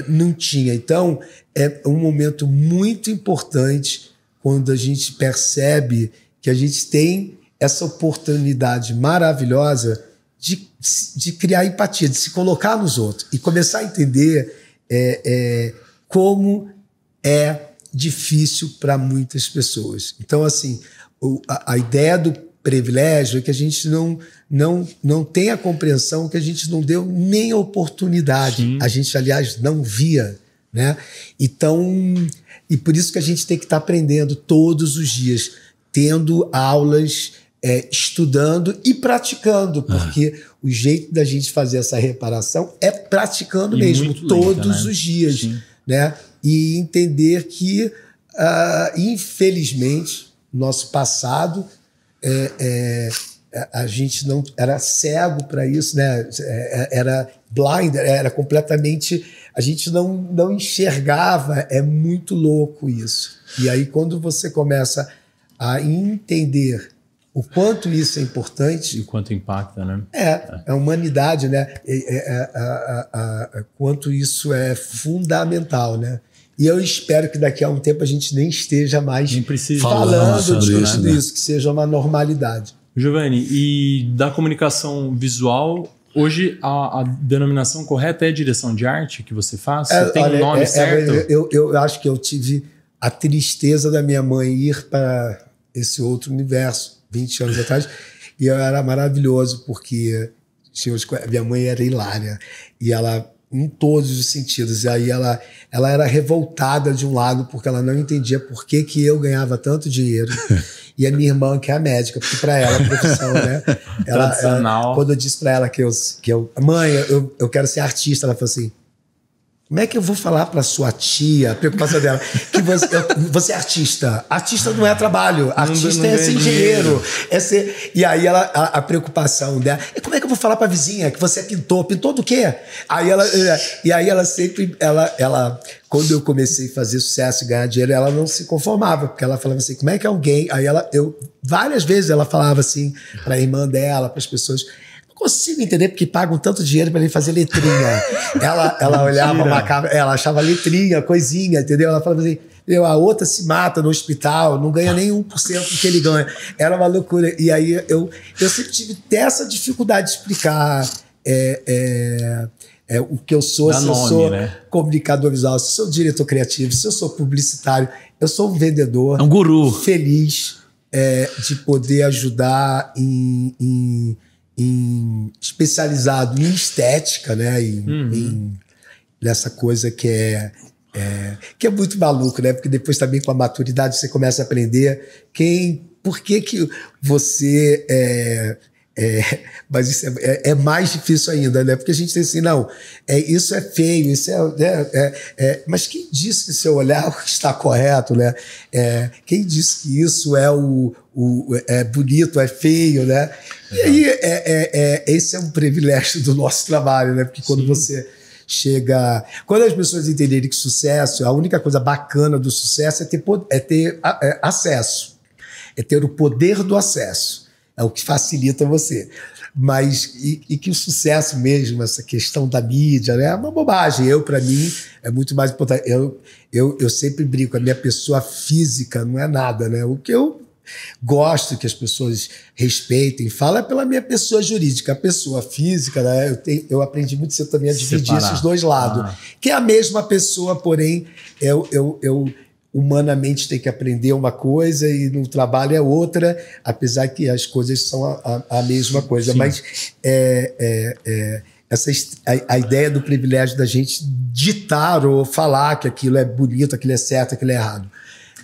Não tinha. Então, é um momento muito importante quando a gente percebe que a gente tem essa oportunidade maravilhosa de criar empatia, de se colocar nos outros e começar a entender como é difícil para muitas pessoas. Então, assim, a ideia do privilégio é que a gente não tem a compreensão, que a gente não deu nem a oportunidade. Sim. A gente, aliás, não via, né? Então, e por isso que a gente tem que estar aprendendo todos os dias, tendo aulas, estudando e praticando, porque o jeito da gente fazer essa reparação é praticando mesmo, todos os dias. Sim. Né? E entender que, infelizmente, nosso passado, a gente não era cego para isso, né? Era blind, era completamente... A gente não enxergava, é muito louco isso. E aí, quando você começa a entender o quanto isso é importante... E o quanto impacta, né? A humanidade, né? Quanto isso é fundamental, né? E eu espero que daqui a um tempo a gente nem esteja mais falando disso, né? Que seja uma normalidade. Giovanni, e da comunicação visual, hoje a denominação correta é direção de arte que você faz? Você tem um nome certo? Eu acho que eu tive a tristeza da minha mãe ir para esse outro universo 20 anos atrás, e era maravilhoso, porque minha mãe era hilária, e ela, em todos os sentidos, e aí ela era revoltada de um lado, porque ela não entendia por que eu ganhava tanto dinheiro, e a minha irmã, que é a médica, porque para ela a profissão, né? Ela, quando eu disse para ela que eu mãe, eu quero ser artista, ela falou assim: como é que eu vou falar para sua tia, a preocupação dela, que você é artista? Artista não é trabalho, artista é ser engenheiro. E aí a preocupação dela, como é que eu vou falar para a vizinha que você é pintor? Pintor do quê? Aí ela sempre, quando eu comecei a fazer sucesso e ganhar dinheiro, ela não se conformava, porque ela falava assim, como é que alguém... Aí várias vezes ela falava assim para a irmã dela, para as pessoas... Consigo entender porque pagam tanto dinheiro para ele fazer letrinha. Ela olhava macabra, ela achava letrinha, coisinha, entendeu? Ela falava assim, a outra se mata no hospital, não ganha nem 1% do que ele ganha. Era uma loucura. E aí eu sempre tive essa dificuldade de explicar o que eu sou, se eu sou comunicador visual, se eu sou diretor criativo, se eu sou publicitário, eu sou um vendedor. É um guru. Feliz de poder ajudar especializado em estética, né? Nessa coisa que é muito maluco, né? Porque depois também com a maturidade você começa a aprender por que você mas isso é mais difícil ainda, né? Porque a gente tem assim, não, isso é feio, isso mas quem disse que seu olhar está correto, né? Quem disse que isso é bonito, é feio, né? E aí esse é um privilégio do nosso trabalho, né? Porque quando você chega... Quando as pessoas entenderem que sucesso, a única coisa bacana do sucesso é ter acesso, é ter o poder do acesso. É o que facilita você. Mas, e que o sucesso mesmo, essa questão da mídia, né, é uma bobagem. Para mim, é muito mais importante. Eu sempre brinco, a minha pessoa física não é nada, né? O que eu gosto que as pessoas respeitem, fala é pela minha pessoa jurídica. A pessoa física, né, eu aprendi muito cedo também a dividir esses dois lados. Que é a mesma pessoa, porém, eu humanamente tem que aprender uma coisa e no trabalho é outra, apesar que as coisas são a mesma coisa. Sim. Mas a ideia do privilégio da gente ditar ou falar que aquilo é bonito, aquilo é certo, aquilo é errado.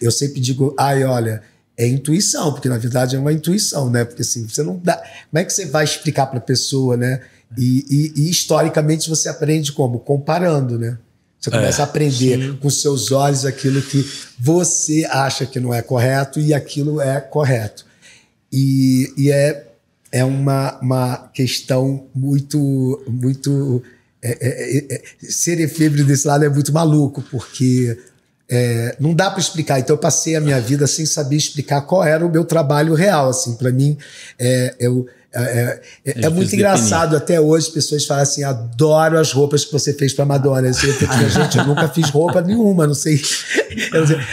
Eu sempre digo, olha, é intuição, porque na verdade é uma intuição, né? Porque assim, você não dá... Como é que você vai explicar para a pessoa, né? E historicamente você aprende como? Comparando, né? Você começa a aprender com seus olhos aquilo que você acha que não é correto e aquilo é correto. E é uma questão muito... ser efêmero desse lado é muito maluco, porque não dá para explicar. Então eu passei a minha vida sem saber explicar qual era o meu trabalho real. Assim, para mim, é muito engraçado até hoje. Pessoas falam assim, adoro as roupas que você fez para Madonna. Gente, eu nunca fiz roupa nenhuma, não sei.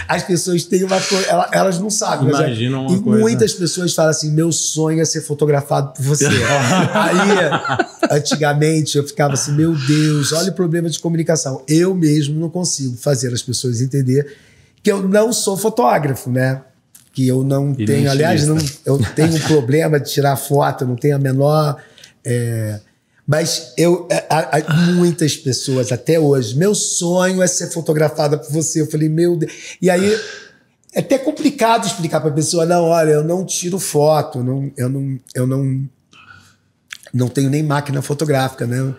As pessoas têm uma coisa, elas não sabem. Imagina uma coisa. Muitas pessoas falam assim, meu sonho é ser fotografado por você. Aí, antigamente, eu ficava assim, meu Deus, olha o problema de comunicação. Eu mesmo não consigo fazer as pessoas entender que eu não sou fotógrafo, né? Que eu não E tenho, nem aliás, estilista. eu tenho um problema de tirar foto, eu não tenho a menor... mas muitas pessoas até hoje, meu sonho é ser fotografada por você. Eu falei, meu Deus. E aí é até complicado explicar para a pessoa, não, olha, eu não tiro foto, eu não tenho nem máquina fotográfica, né?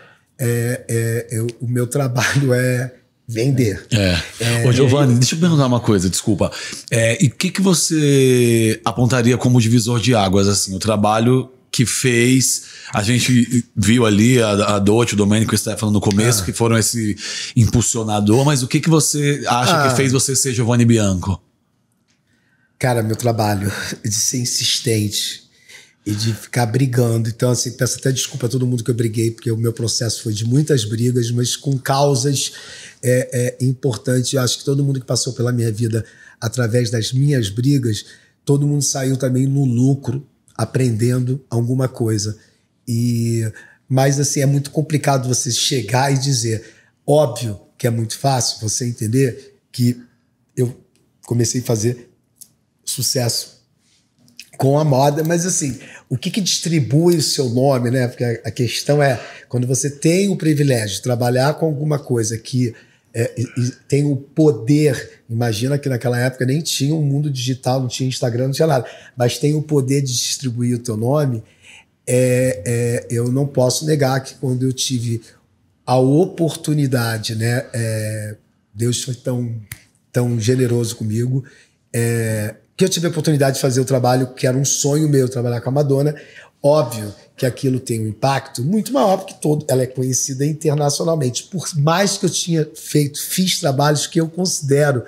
O meu trabalho é vender. Ô, Giovanni, deixa eu perguntar uma coisa, desculpa. E o que você apontaria como divisor de águas, assim, o trabalho que fez, a gente viu ali a Doty, o Domênico e o Stefano no começo, que foram esse impulsionador, mas o que você acha que fez você ser Giovanni Bianco? Cara, meu trabalho de ser insistente e de ficar brigando. Então, assim, peço até desculpa a todo mundo que eu briguei, porque o meu processo foi de muitas brigas, mas com causas importantes. Eu acho que todo mundo que passou pela minha vida através das minhas brigas, todo mundo saiu também no lucro, aprendendo alguma coisa. Mas, assim, é muito complicado você chegar e dizer. Óbvio que é muito fácil você entender que eu comecei a fazer sucesso com a moda, mas assim, o que distribui o seu nome, né? Porque a questão é, quando você tem o privilégio de trabalhar com alguma coisa que tem o poder, imagina que naquela época nem tinha um mundo digital, não tinha Instagram, não tinha nada, mas tem o poder de distribuir o teu nome, eu não posso negar que quando eu tive a oportunidade, né? Deus foi tão generoso comigo, que eu tive a oportunidade de fazer o trabalho que era um sonho meu, trabalhar com a Madonna. Óbvio que aquilo tem um impacto muito maior, porque ela é conhecida internacionalmente. Por mais que eu fiz trabalhos que eu considero,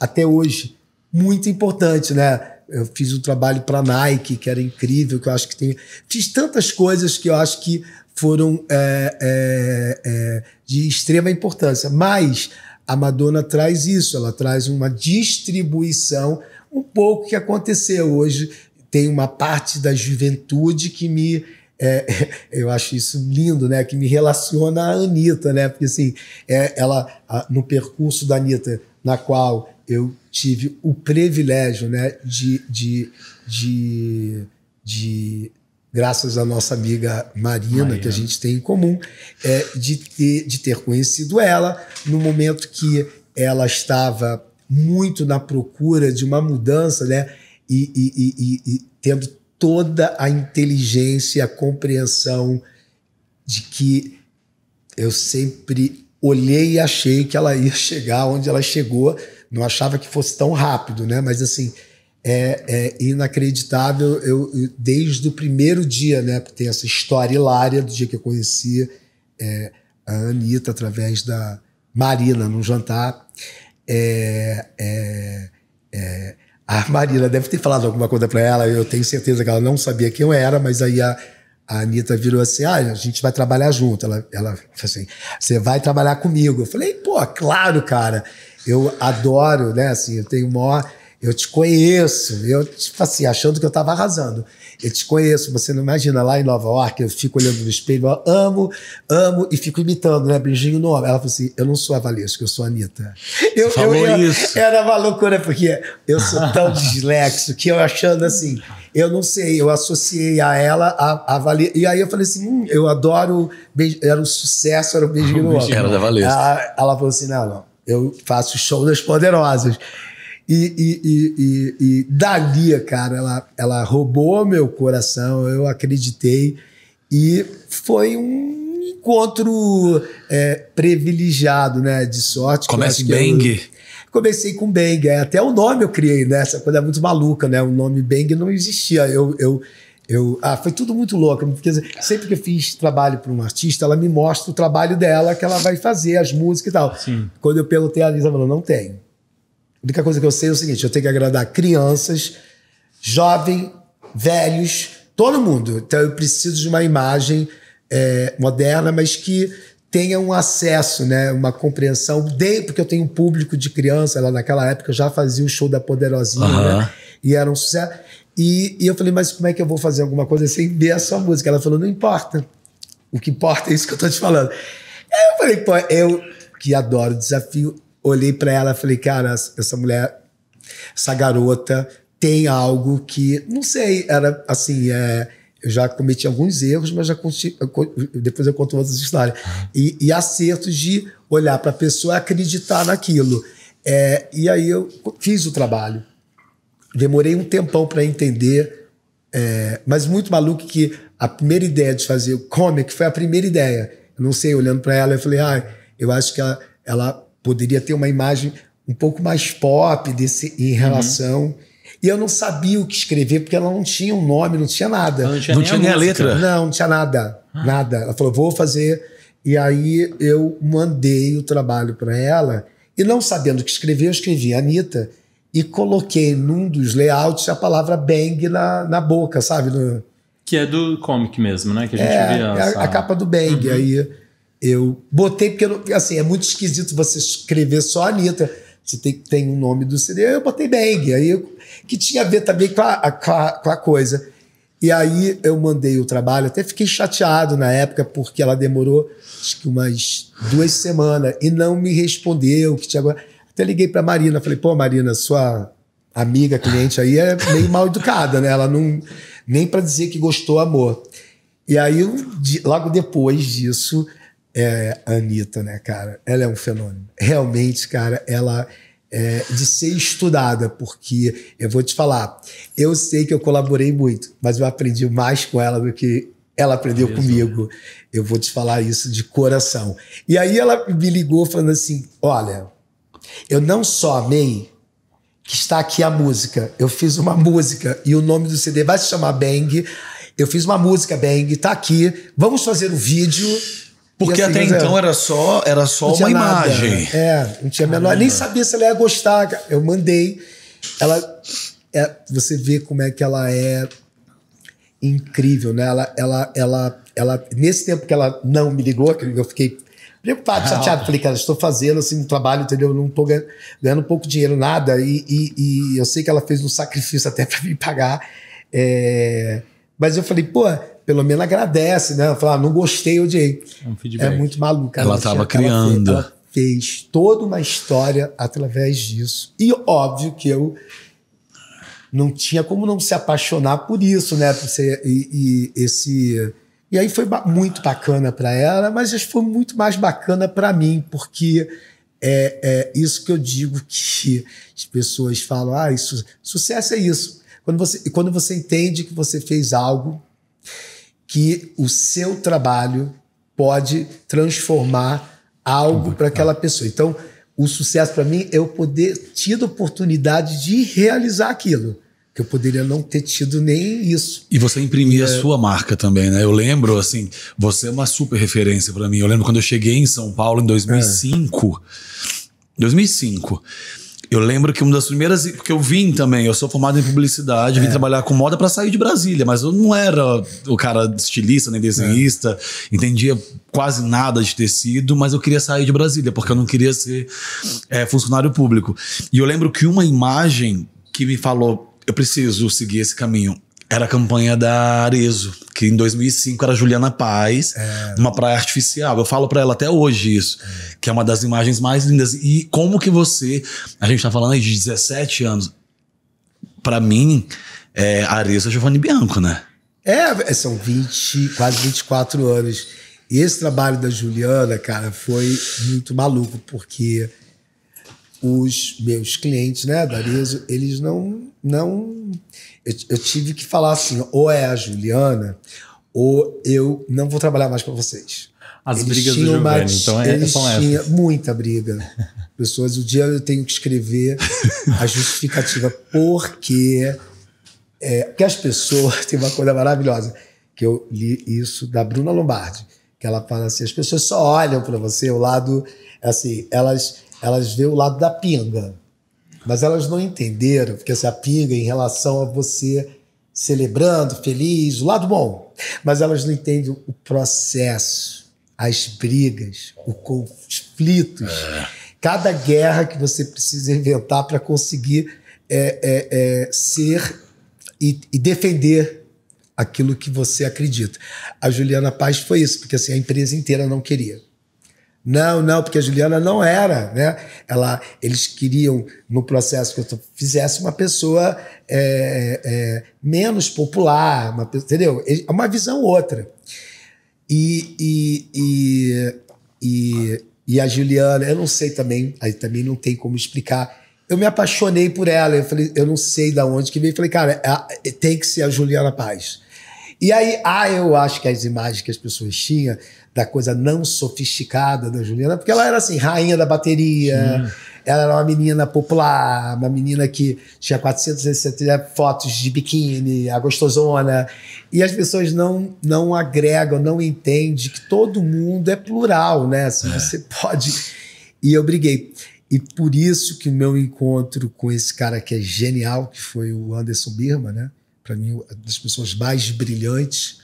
até hoje, muito importante, né? Eu fiz um trabalho para a Nike, que era incrível, que eu acho que tem... Fiz tantas coisas que eu acho que foram de extrema importância. Mas a Madonna traz isso, ela traz uma distribuição, um pouco que aconteceu hoje. Tem uma parte da juventude que eu acho isso lindo, né? Que me relaciona à Anitta, né? Porque assim, no percurso da Anitta, na qual eu tive o privilégio, né, graças à nossa amiga Marina, que a gente tem em comum, de ter conhecido ela no momento que ela estava muito na procura de uma mudança, né? E tendo toda a inteligência e a compreensão de que eu sempre olhei e achei que ela ia chegar onde ela chegou. Não achava que fosse tão rápido, né? Mas assim, é inacreditável. Eu desde o primeiro dia, né? Porque tem essa história hilária do dia que eu conheci a Anitta através da Marina num jantar. A Marina deve ter falado alguma coisa para ela, eu tenho certeza que ela não sabia quem eu era, mas aí a Anitta virou assim, a gente vai trabalhar junto. Ela falou assim, você vai trabalhar comigo. Eu falei, pô, claro, cara, eu adoro, né, assim, eu te conheço, eu, tipo assim, achando que eu tava arrasando. Eu te conheço, você não imagina, lá em Nova York, eu fico olhando no espelho, eu amo, e fico imitando, né, beijinho no ombro. Ela falou assim, eu não sou a Valesca, eu sou a Anitta. Isso. Era uma loucura, porque eu sou tão dislexo que eu achando assim, eu não sei, eu associei a ela a Valesca. E aí eu falei assim, eu adoro, era um sucesso, era o beijinho no ombro. Era da Valesca. Ela falou assim, não, eu faço show das Poderosas. E dali, cara, ela roubou meu coração, eu acreditei, e foi um encontro privilegiado, né, de sorte. Começa em Bang? Comecei com Bang, até o nome eu criei, né, essa coisa é muito maluca, né, o nome Bang não existia, foi tudo muito louco, porque sempre que eu fiz trabalho para um artista, ela me mostra o trabalho dela, que ela vai fazer, as músicas e tal. Sim. Quando eu perguntei, a Lisa falou, não tenho. A única coisa que eu sei é o seguinte, eu tenho que agradar crianças, jovens, velhos, todo mundo. Então eu preciso de uma imagem moderna, mas que tenha um acesso, né, uma compreensão, porque eu tenho um público de criança, ela naquela época eu já fazia o show da Poderosinha, né, e era um sucesso. E eu falei, mas como é que eu vou fazer alguma coisa sem ver a sua música? Ela falou, não importa. O que importa é isso que eu tô te falando. Aí eu falei, pô, eu que adoro desafio, olhei para ela e falei, cara, essa mulher, essa garota tem algo que, não sei, era assim, eu já cometi alguns erros, mas depois eu conto outras histórias. E acertos de olhar para a pessoa e acreditar naquilo. E aí eu fiz o trabalho. Demorei um tempão para entender, mas muito maluco que a primeira ideia de fazer o comic foi a primeira ideia. Eu não sei, olhando para ela, eu falei, eu acho que ela poderia ter uma imagem um pouco mais pop em relação... E eu não sabia o que escrever, porque ela não tinha um nome, não tinha nada. Não tinha nem a letra? Não tinha nada. Nada. Ela falou, vou fazer. E aí eu mandei o trabalho para ela. E não sabendo o que escrever, eu escrevi Anitta e coloquei num dos layouts a palavra Bang na boca, sabe? Que é do comic mesmo, né? Que a gente vê a capa do Bang. Aí eu botei, porque assim, é muito esquisito você escrever só Anitta. Você tem um nome do CD, eu botei Bang, que tinha a ver também com a coisa. E aí eu mandei o trabalho, até fiquei chateado na época, porque ela demorou acho que umas 2 semanas e não me respondeu. Até liguei pra Marina, falei, pô, Marina, sua amiga, cliente aí é meio mal educada, né? Ela não, nem pra dizer que gostou, amor. E aí, logo depois disso, a Anitta, né, cara? Ela é um fenômeno. Realmente, cara, ela é de ser estudada, porque eu vou te falar, eu sei que eu colaborei muito, mas eu aprendi mais com ela do que ela aprendeu comigo. Eu vou te falar isso de coração. E aí ela me ligou falando assim, olha, eu não só amei que está aqui a música, eu fiz uma música e o nome do CD vai se chamar Bang, eu fiz uma música Bang, tá aqui, vamos fazer um vídeo... Porque assim, até então era só uma imagem. Não tinha menor. Nem sabia se ela ia gostar. Eu mandei. Você vê como é que ela é incrível, né? Ela nesse tempo que ela não me ligou, eu fiquei preocupado, chateado. Falei, cara, estou fazendo assim um trabalho, entendeu? Eu não estou ganhando pouco dinheiro, nada. E eu sei que ela fez um sacrifício até para me pagar. Mas eu falei, pô, pelo menos agradece, né? Ela falou, não gostei, odiei. É muito maluco. Ela estava criando. Ela fez toda uma história através disso. E óbvio que eu não tinha como não se apaixonar por isso, né? E aí foi muito bacana para ela, mas acho que foi muito mais bacana para mim, porque isso que eu digo que as pessoas falam, sucesso é isso. Quando você entende que você fez algo que o seu trabalho pode transformar algo para aquela pessoa. Então, o sucesso para mim é eu poder ter a oportunidade de realizar aquilo, que eu poderia não ter tido nem isso. E você imprimir a sua marca também, né? Eu lembro, assim, você é uma super referência para mim. Eu lembro quando eu cheguei em São Paulo em 2005. Eu lembro que uma das primeiras... Porque eu vim também, eu sou formado em publicidade, vim trabalhar com moda para sair de Brasília, mas eu não era o cara estilista nem desenhista, entendia quase nada de tecido, mas eu queria sair de Brasília, porque eu não queria ser funcionário público. E eu lembro que uma imagem que me falou, eu preciso seguir esse caminho, era a campanha da Arezzo, que em 2005 era Juliana Paz, numa praia artificial. Eu falo pra ela até hoje isso, que é uma das imagens mais lindas. E como que a gente tá falando aí de 17 anos, pra mim, a Arezzo é Giovanni Bianco, né? São quase 24 anos. E esse trabalho da Juliana, cara, foi muito maluco, porque os meus clientes, né, da Arezzo, eles não eu tive que falar assim, ou é a Juliana, ou eu não vou trabalhar mais para vocês. As brigas do Giovanni, então são essas. Tinha muita briga. Pessoas, o dia eu tenho que escrever a justificativa, porque as pessoas, tem uma coisa maravilhosa, que eu li isso da Bruna Lombardi, que ela fala assim, as pessoas só olham para você, o lado, assim, elas veem o lado da pinga, mas elas não entenderam, porque essa pinga em relação a você celebrando, feliz, o lado bom, mas elas não entendem o processo, as brigas, os conflitos, cada guerra que você precisa inventar para conseguir ser e defender aquilo que você acredita. A Juliana Paz foi isso, porque assim, a empresa inteira não queria. Não, porque a Juliana não era, né? Eles queriam, no processo que eu fizesse, uma pessoa menos popular, entendeu? É uma visão outra. E a Juliana, eu não sei também, aí também não tem como explicar. Eu me apaixonei por ela, eu falei, eu não sei de onde que veio, falei, cara, tem que ser a Juliana Paz. E aí, eu acho que as imagens que as pessoas tinham da coisa não sofisticada da Juliana, porque ela era assim, rainha da bateria, ela era uma menina popular, uma menina que tinha 460 fotos de biquíni, a gostosona, e as pessoas não agregam, não entendem que todo mundo é plural, né? Assim, você pode... E eu briguei. E por isso que o meu encontro com esse cara que é genial, que foi o Anderson Birman, né? Para mim, uma das pessoas mais brilhantes.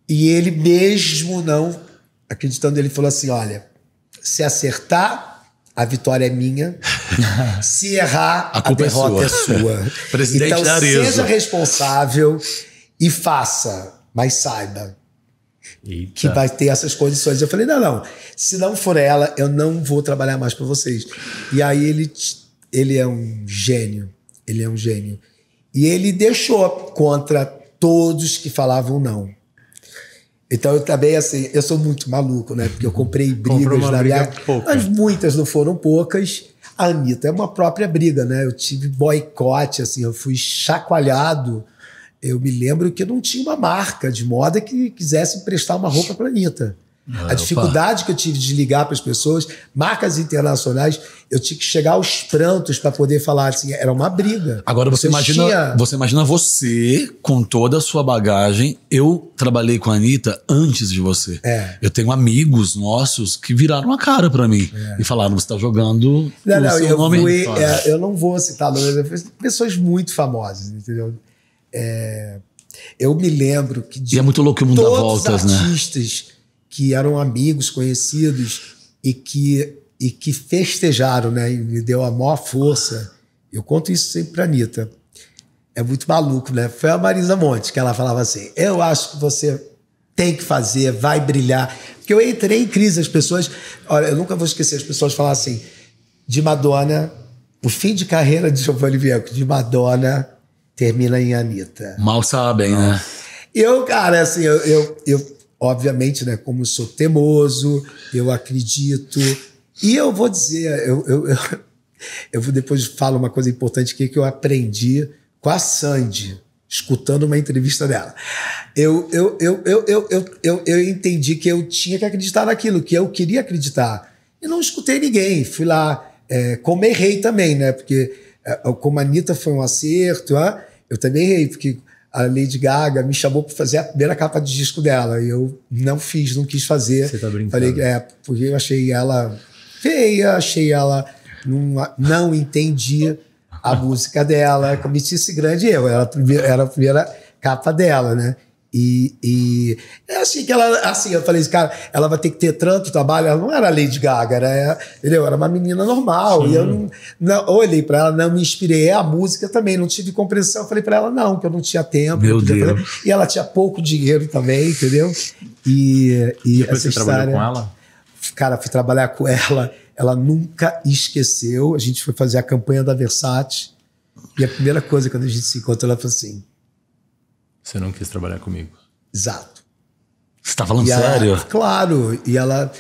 E ele mesmo não acreditando, ele falou assim, olha, se acertar, a vitória é minha. Se errar, a derrota é sua. Presidente então, da Arezzo. seja responsável e faça, mas saiba que vai ter essas condições. Eu falei, não, se não for ela, eu não vou trabalhar mais para vocês. E aí ele é um gênio, E ele deixou contra todos que falavam não. Então eu também, assim, eu sou muito maluco, né? Porque eu comprei brigas na minha... Mas muitas não foram poucas. A Anitta é uma própria briga, né? Eu tive boicote, assim, eu fui chacoalhado. Eu me lembro que não tinha uma marca de moda que quisesse emprestar uma roupa para a Anitta. A dificuldade que eu tive de ligar para as pessoas, marcas internacionais, eu tinha que chegar aos prantos para poder falar assim, era uma briga. Agora você imagina você com toda a sua bagagem. Eu trabalhei com a Anitta antes de você. Eu tenho amigos nossos que viraram a cara para mim e falaram, você está jogando o seu nome. Eu não vou citar nomes, pessoas muito famosas, entendeu? Eu me lembro que e é muito louco o mundo dá voltas, né? Artistas que eram amigos, conhecidos e que festejaram, né? E me deu a maior força. Eu conto isso sempre pra Anitta. É muito maluco, né? Foi a Marisa Monte que ela falava assim, eu acho que você tem que fazer, vai brilhar. Porque eu entrei em crise, as pessoas... Olha, eu nunca vou esquecer, as pessoas falavam assim, de Madonna, o fim de carreira de Giovanni Bianco, de Madonna, termina em Anitta. Mal sabem, né? Eu, cara, assim, eu obviamente, né, como eu sou teimoso, eu acredito. E eu vou dizer, eu depois falo uma coisa importante que eu aprendi com a Sandy, escutando uma entrevista dela. Eu entendi que eu tinha que acreditar naquilo, que eu queria acreditar. E não escutei ninguém. Fui lá, como errei também, né? Porque como a Anitta foi um acerto, eu também errei, porque a Lady Gaga me chamou para fazer a primeira capa de disco dela. E eu não quis fazer. Você tá brincando? Falei, porque eu achei ela feia, achei ela... Não entendi a música dela. Cometi esse grande erro. Era a primeira capa dela, né? E eu achei que ela... Assim, eu falei, cara, ela vai ter que ter tanto trabalho. Ela não era Lady Gaga, entendeu? Era uma menina normal. Sim. E eu não olhei para ela, não me inspirei. A música também, não tive compreensão. Eu falei para ela, não, que eu não tinha tempo. Meu Deus. E ela tinha pouco dinheiro também, entendeu? E depois você trabalhou com ela? Cara, fui trabalhar com ela. Ela nunca esqueceu. A gente foi fazer a campanha da Versace. E a primeira coisa, quando a gente se encontrou, ela falou assim... Você não quis trabalhar comigo. Exato. Você tá falando sério? Claro. E ela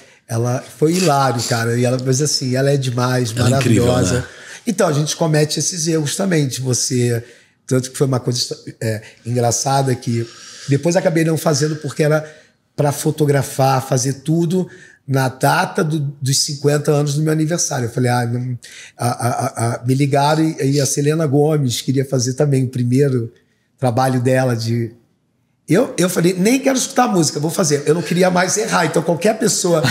foi hilário, cara. Mas assim, ela é demais, ela maravilhosa. É incrível, né? Então, a gente comete esses erros também, de você... Tanto que foi uma coisa engraçada que depois acabei não fazendo porque era para fotografar, fazer tudo na data dos 50 anos do meu aniversário. Eu falei, me ligaram e a Selena Gomez queria fazer também o primeiro trabalho dela de... Eu falei, nem quero escutar a música, vou fazer. Eu não queria mais errar, então qualquer pessoa,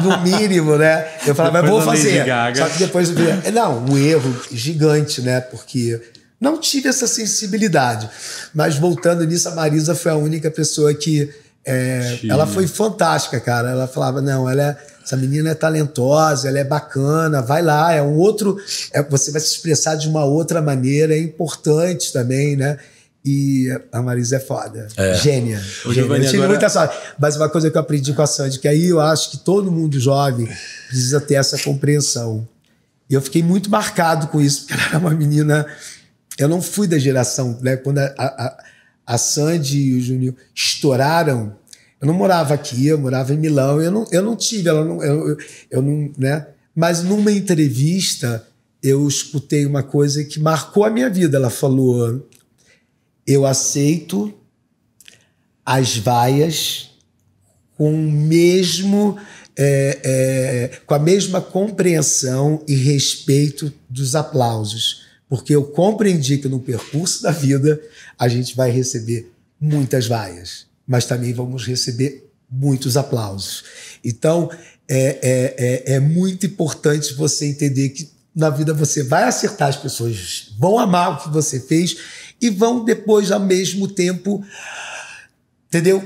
no mínimo, né? Eu falava, mas vou fazer. Só que depois eu vi... Não, um erro gigante, né? Porque não tive essa sensibilidade. Mas voltando nisso, a Marisa foi a única pessoa que... ela foi fantástica, cara. Ela falava, não, essa menina é talentosa, ela é bacana, vai lá, você vai se expressar de uma outra maneira, é importante também, né? E a Marisa é foda. Gênia. Ô, Gênia. Giovanni, Eu tive agora... muita sorte. Mas uma coisa que eu aprendi com a Sandy, que aí eu acho que todo mundo jovem precisa ter essa compreensão. E eu fiquei muito marcado com isso, porque ela era uma menina... Eu não fui da geração, né? Quando a Sandy e o Juninho estouraram, eu não morava aqui, eu morava em Milão, eu não tive, eu não, né? Mas numa entrevista eu escutei uma coisa que marcou a minha vida. Ela falou: eu aceito as vaias com o mesmo, com a mesma compreensão e respeito dos aplausos, porque eu compreendi que no percurso da vida a gente vai receber muitas vaias, mas também vamos receber muitos aplausos. Então é muito importante você entender que na vida você vai acertar, as pessoas vão amar o que você fez e vão depois, ao mesmo tempo, entendeu?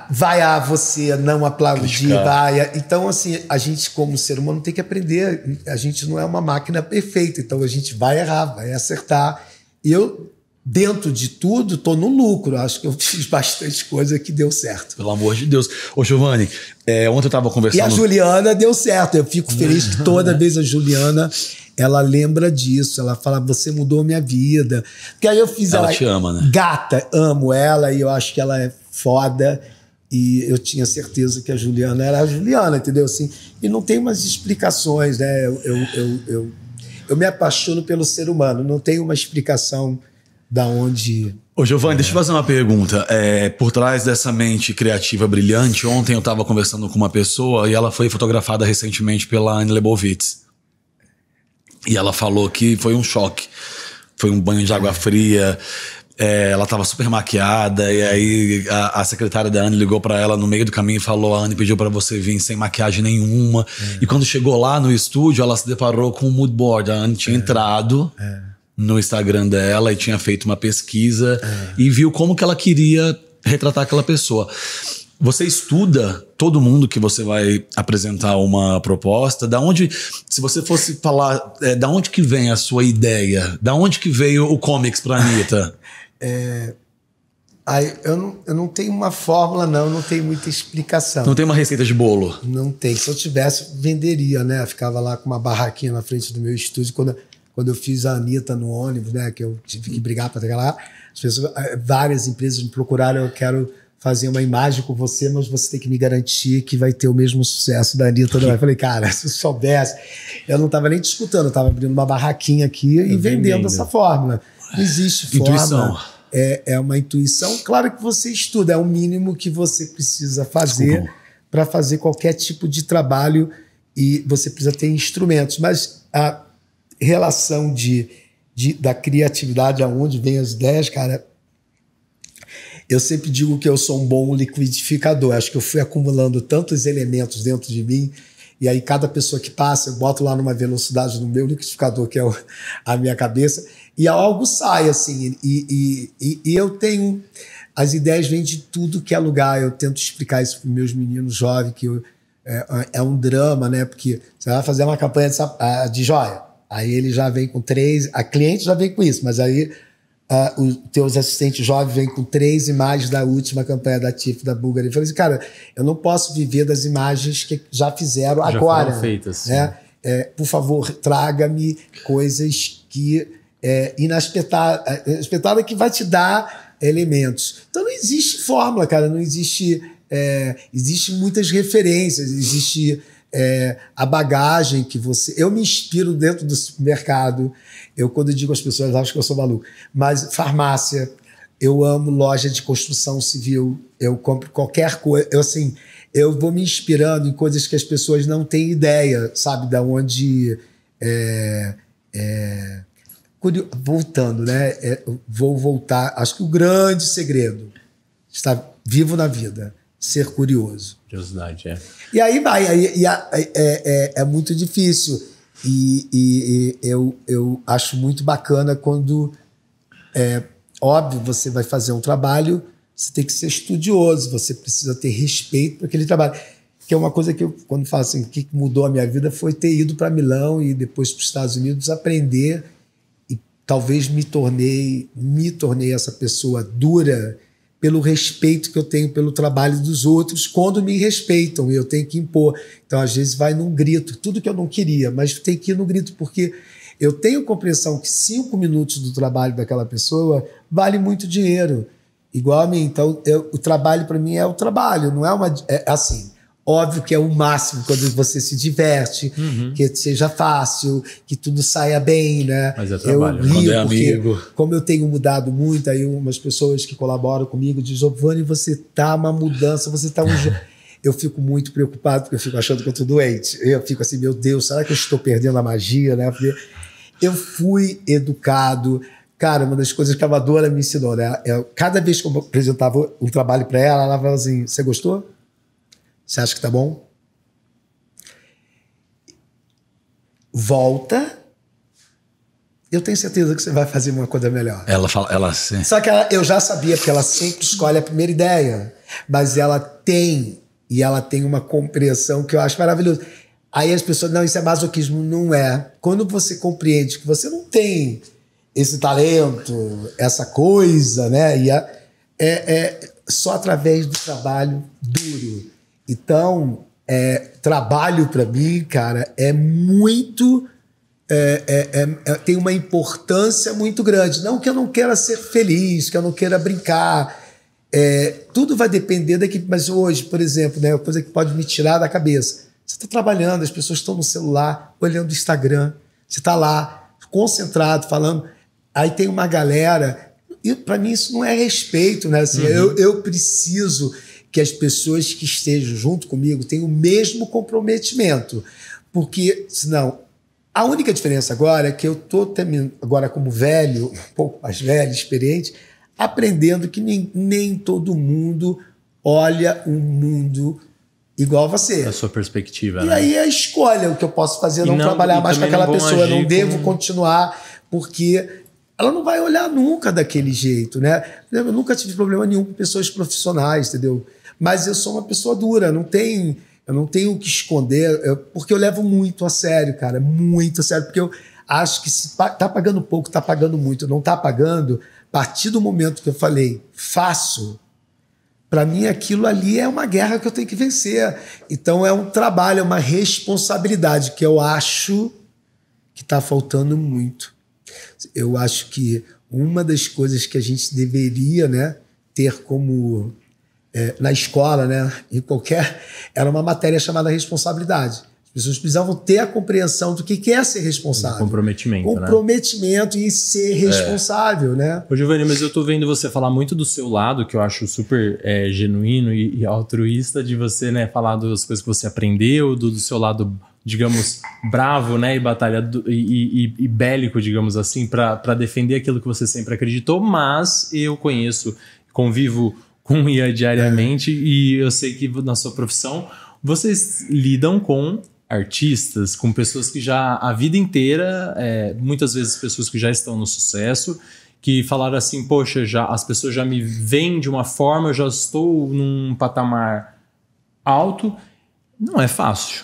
Vaiar você, não aplaudir, vai. Então, assim, a gente, como ser humano, tem que aprender. A gente não é uma máquina perfeita, então a gente vai errar, vai acertar. E eu, dentro de tudo, tô no lucro. Acho que eu fiz bastante coisa que deu certo. Pelo amor de Deus. Ô, Giovanni, ontem eu tava conversando... E a Juliana deu certo. Eu fico feliz que toda vez a Juliana, ela lembra disso. Ela fala: você mudou minha vida. Porque aí eu fiz ela te ama, né? Gata, amo ela e eu acho que ela é foda. E eu tinha certeza que a Juliana era a Juliana, entendeu? Assim, e não tem umas explicações, né? Eu me apaixono pelo ser humano. Não tem uma explicação da onde... Ô, Giovanni, deixa eu fazer uma pergunta. Por trás dessa mente criativa brilhante, ontem eu estava conversando com uma pessoa e ela foi fotografada recentemente pela Anne Leibovitz. E ela falou que foi um choque. Foi um banho de água fria. Ela estava super maquiada. E aí a secretária da Anne ligou para ela no meio do caminho e falou: a Anne pediu para você vir sem maquiagem nenhuma. E quando chegou lá no estúdio, ela se deparou com um mood board. A Anne tinha entrado... no Instagram dela e tinha feito uma pesquisa e viu como que ela queria retratar aquela pessoa. Você estuda todo mundo que você vai apresentar uma proposta? Da onde, se você fosse falar, da onde que vem a sua ideia? Da onde que veio o comics pra Anitta? Eu não tenho uma fórmula, não tenho muita explicação. Não tem uma receita de bolo? Não tem. Se eu tivesse, venderia, né? Eu ficava lá com uma barraquinha na frente do meu estúdio. Quando eu fiz a Anitta no ônibus, né, que eu tive que brigar para chegar lá, as pessoas, várias empresas me procuraram: eu quero fazer uma imagem com você, mas você tem que me garantir que vai ter o mesmo sucesso da Anitta. Eu falei: cara, se eu soubesse, eu não estava nem te escutando, eu estava abrindo uma barraquinha aqui e vendendo essa fórmula. Não existe fórmula. Intuição. É uma intuição. Claro que você estuda, é o mínimo que você precisa fazer para fazer qualquer tipo de trabalho, e você precisa ter instrumentos. Mas a relação da criatividade, aonde vem as ideias, cara, eu sempre digo que eu sou um bom liquidificador. Acho que eu fui acumulando tantos elementos dentro de mim, e aí cada pessoa que passa, eu boto lá numa velocidade no meu liquidificador, que é a minha cabeça, e algo sai, assim, e eu tenho... As ideias vêm de tudo que é lugar. Eu tento explicar isso para os meus meninos jovens, que é um drama, né? Porque você vai fazer uma campanha de joia, aí ele já vem com 3, a cliente já vem com isso, mas aí os teus assistentes jovens vêm com 3 imagens da última campanha da Tiff, da Bulgari. Eu falei assim: cara, eu não posso viver das imagens que já fizeram agora. Já foram feitas. Né? Por favor, traga-me coisas que inesperada, que vai te dar elementos. Então não existe fórmula, cara, não existe... Existe muitas referências, existe... a bagagem que você... Eu me inspiro dentro do supermercado. Quando eu digo às pessoas, acham que eu sou maluco, mas farmácia, eu amo loja de construção civil, eu compro qualquer coisa. Eu vou me inspirando em coisas que as pessoas não têm ideia, sabe, da onde... Voltando, né? Vou voltar. Acho que o grande segredo está vivo na vida: ser curioso. Curiosidade, E aí vai, é muito difícil. E eu acho muito bacana quando, óbvio, você vai fazer um trabalho, você tem que ser estudioso, você precisa ter respeito por aquele trabalho. Que é uma coisa que eu, quando falo assim, o que mudou a minha vida foi ter ido para Milão e depois para os Estados Unidos aprender e talvez me tornei essa pessoa dura pelo respeito que eu tenho pelo trabalho dos outros quando me respeitam e eu tenho que impor. Então, às vezes, vai num grito, tudo que eu não queria, mas tem que ir no grito, porque eu tenho compreensão que 5 minutos do trabalho daquela pessoa vale muito dinheiro, igual a mim. Então, o trabalho para mim é o trabalho, não é uma... assim, óbvio que é o máximo quando você se diverte, que seja fácil, que tudo saia bem, né? Mas é trabalho. Eu rio Quando é porque, amigo. como eu tenho mudado muito, aí umas pessoas que colaboram comigo dizem, Giovanni, você tá uma mudança, você tá um... Eu fico muito preocupado, porque eu fico achando que eu tô doente. Eu fico assim, meu Deus, será que eu estou perdendo a magia, né? Porque eu fui educado. Cara, uma das coisas que a Madonna me ensinou, né? Cada vez que eu apresentava um trabalho para ela, ela falava assim, você gostou? Você acha que tá bom? Volta. Eu tenho certeza que você vai fazer uma coisa melhor. Ela sim. Só que eu já sabia, porque ela sempre escolhe a primeira ideia. Mas ela tem uma compreensão que eu acho maravilhoso. Aí as pessoas, não, isso é masoquismo. Não é. Quando você compreende que você não tem esse talento, essa coisa, né? E é só através do trabalho duro. Então, trabalho para mim, cara, é muito... tem uma importância muito grande. Não que eu não queira ser feliz, que eu não queira brincar. Tudo vai depender daqui. Mas hoje, por exemplo, né, uma coisa que pode me tirar da cabeça. Você está trabalhando, as pessoas estão no celular, olhando o Instagram. Você está lá, concentrado, falando. Aí tem uma galera... E para mim isso não é respeito, né? Assim, eu preciso que as pessoas que estejam junto comigo tenham o mesmo comprometimento. Porque, senão... A única diferença agora é que eu estou agora como velho, um pouco mais velho, experiente, aprendendo que nem todo mundo olha o mundo igual a você. A sua perspectiva, e né? aí a escolha, o que eu posso fazer, não trabalhar mais com aquela pessoa, não devo continuar, porque ela não vai olhar nunca daquele jeito, né? Eu nunca tive problema nenhum com pessoas profissionais, entendeu? Mas eu sou uma pessoa dura, eu não tenho o que esconder, porque eu levo muito a sério, cara, muito a sério, porque eu acho que se tá pagando pouco, tá pagando muito, não tá pagando, a partir do momento que eu falei, faço, para mim aquilo ali é uma guerra que eu tenho que vencer. Então é um trabalho, é uma responsabilidade que eu acho que tá faltando muito. Eu acho que uma das coisas que a gente deveria, né, ter como... na escola, né, era uma matéria chamada responsabilidade. As pessoas precisavam ter a compreensão do que é ser responsável. Comprometimento e ser responsável, né? Ô, Giovanni, mas eu tô vendo você falar muito do seu lado, que eu acho super genuíno e altruísta, de você, né, falar das coisas que você aprendeu, do seu lado, digamos, bravo, né, e batalhador e bélico, digamos assim, para defender aquilo que você sempre acreditou, mas eu convivo com IA diariamente e eu sei que na sua profissão vocês lidam com artistas, com pessoas que já a vida inteira, muitas vezes pessoas que já estão no sucesso, que falaram assim, poxa, as pessoas já me veem de uma forma, eu já estou num patamar alto. Não é fácil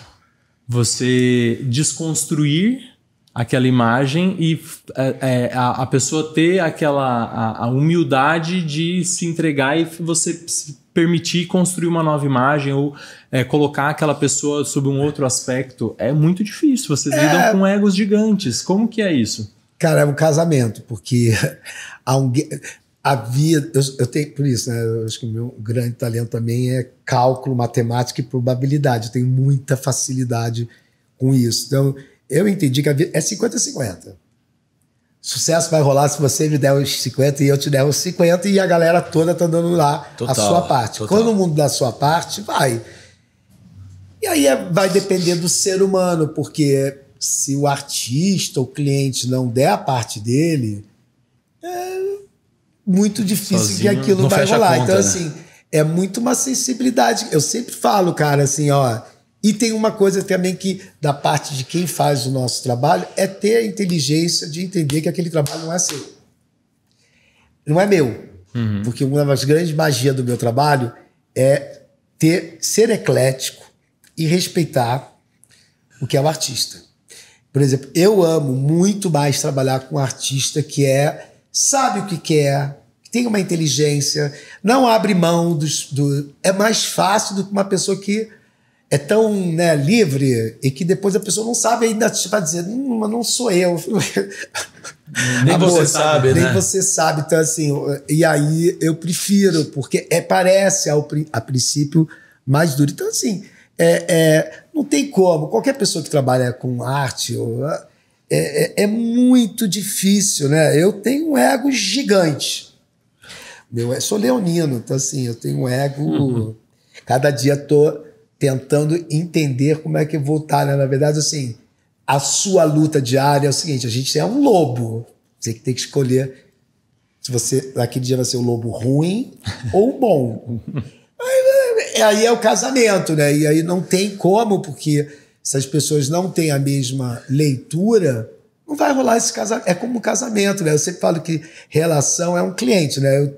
você desconstruir aquela imagem e a pessoa ter a humildade de se entregar e você se permitir construir uma nova imagem ou colocar aquela pessoa sob um outro aspecto. É muito difícil. Vocês lidam com egos gigantes. Como que é isso? Cara, é um casamento, porque a vida... Eu tenho, por isso, né? Eu acho que o meu grande talento também é cálculo, matemática e probabilidade. Eu tenho muita facilidade com isso. Então, eu entendi que a vida é 50-50. Sucesso vai rolar se você me der os 50 e eu te der os 50 e a galera toda tá dando lá a sua parte. Total. Quando o mundo dá a sua parte, vai. E aí vai depender do ser humano, porque se o artista, o cliente não der a parte dele, é muito difícil sozinho, que aquilo vai rolar. Conta, então, né? Assim, é muito uma sensibilidade. Eu sempre falo, cara, assim, ó... E tem uma coisa também que, da parte de quem faz o nosso trabalho, é ter a inteligência de entender que aquele trabalho não é seu. Não é meu. Uhum. Porque uma das grandes magias do meu trabalho é ser eclético e respeitar o que é o artista. Por exemplo, eu amo muito mais trabalhar com um artista que sabe o que quer, que tem uma inteligência, não abre mão é mais fácil do que uma pessoa que é tão, né, livre e que depois a pessoa não sabe ainda vai dizer, mas não sou eu. Nem Amor, você sabe, né? Nem você sabe. Então, assim, e aí eu prefiro, porque parece a princípio mais duro. Então, assim, não tem como. Qualquer pessoa que trabalha com arte é muito difícil, né? Eu tenho um ego gigante. Eu sou leonino, então, assim, eu tenho um ego. Cada dia tô tentando entender como é que eu vou estar, né? Na verdade, assim, a sua luta diária é o seguinte: a gente é um lobo. Você que tem que escolher se você, naquele dia, vai ser o lobo ruim ou o bom. Aí é o casamento, né? E aí não tem como, porque se as pessoas não têm a mesma leitura, não vai rolar esse casamento. É como um casamento, né? Eu sempre falo que relação é um cliente, né?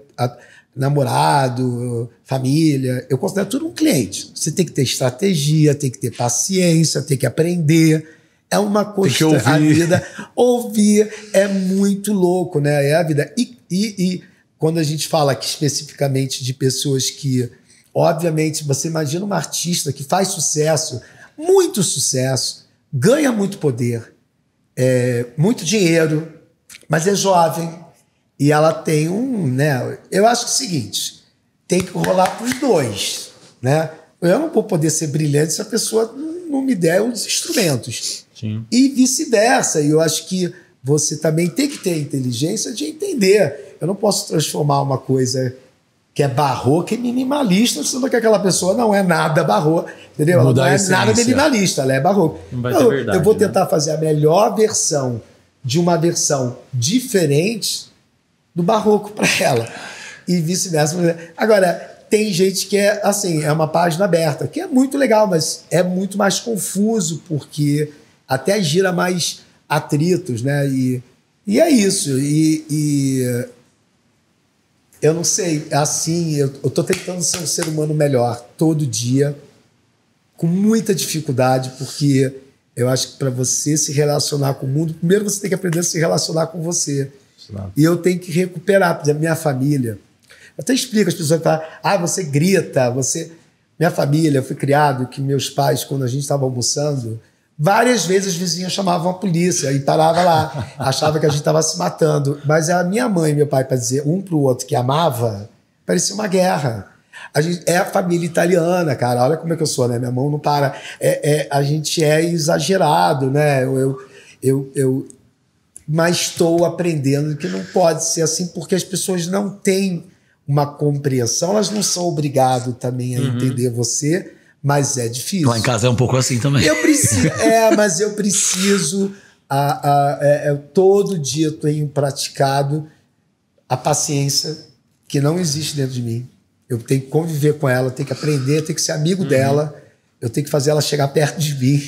Namorado, família, eu considero tudo um cliente. Você tem que ter estratégia, tem que ter paciência, tem que aprender. É uma coisa. A vida, ouvir é muito louco, né? É a vida. E quando a gente fala aqui especificamente de pessoas que, obviamente, você imagina uma artista que faz sucesso, muito sucesso, ganha muito poder, muito dinheiro, mas é jovem. E ela tem né? Eu acho que é o seguinte, tem que rolar para os dois, né? Eu não vou poder ser brilhante se a pessoa não me der os instrumentos. Sim. E vice-versa. E eu acho que você também tem que ter a inteligência de entender. Eu não posso transformar uma coisa que é barroca em minimalista, sendo que aquela pessoa não é nada barroca, entendeu? Ela não é nada minimalista, ela é barroca. Não vai ter verdade, eu vou tentar fazer a melhor versão de uma versão diferente do barroco para ela. E vice-versa. Agora, tem gente que é assim, é uma página aberta, que é muito legal, mas é muito mais confuso, porque até gira mais atritos, né? E é isso. E eu não sei, assim, eu tô tentando ser um ser humano melhor todo dia, com muita dificuldade, porque eu acho que para você se relacionar com o mundo, primeiro você tem que aprender a se relacionar com você. Claro. E eu tenho que recuperar, por exemplo, minha família. Eu até explico, as pessoas falam, você grita, você... Minha família, eu fui criado que meus pais, quando a gente estava almoçando, várias vezes os vizinhos chamavam a polícia e parava lá, achava que a gente estava se matando. Mas a minha mãe e meu pai, para dizer um para o outro que amava, parecia uma guerra. A gente é a família italiana, cara. Olha como é que eu sou, né? Minha mão não para. A gente é exagerado, né? Mas estou aprendendo que não pode ser assim, porque as pessoas não têm uma compreensão, elas não são obrigadas também a entender você, mas é difícil. Lá em casa é um pouco assim também. Mas eu preciso. Todo dia eu tenho praticado a paciência que não existe dentro de mim. Eu tenho que conviver com ela, eu tenho que aprender, eu tenho que ser amigo dela, eu tenho que fazer ela chegar perto de mim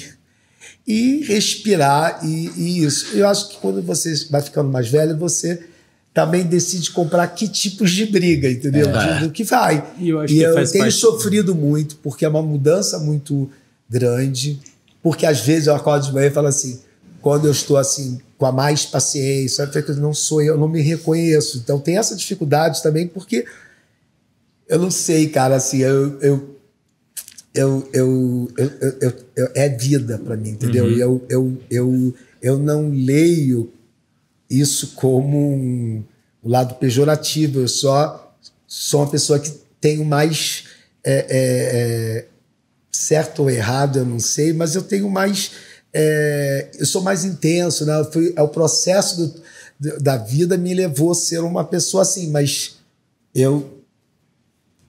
e respirar e isso. Eu acho que quando você vai ficando mais velho, você também decide comprar que tipos de briga, entendeu? Do que vai. E eu tenho sofrido muito, porque é uma mudança muito grande, porque às vezes eu acordo de manhã e falo assim, quando eu estou assim, com a mais paciência, não sou eu, não me reconheço. Então tem essa dificuldade também, porque eu não sei, cara, assim, é vida para mim, entendeu? E eu não leio isso como um lado pejorativo. Eu só sou uma pessoa que tenho mais certo ou errado, eu não sei, mas eu tenho mais eu sou mais intenso, né? O processo da vida me levou a ser uma pessoa assim, mas eu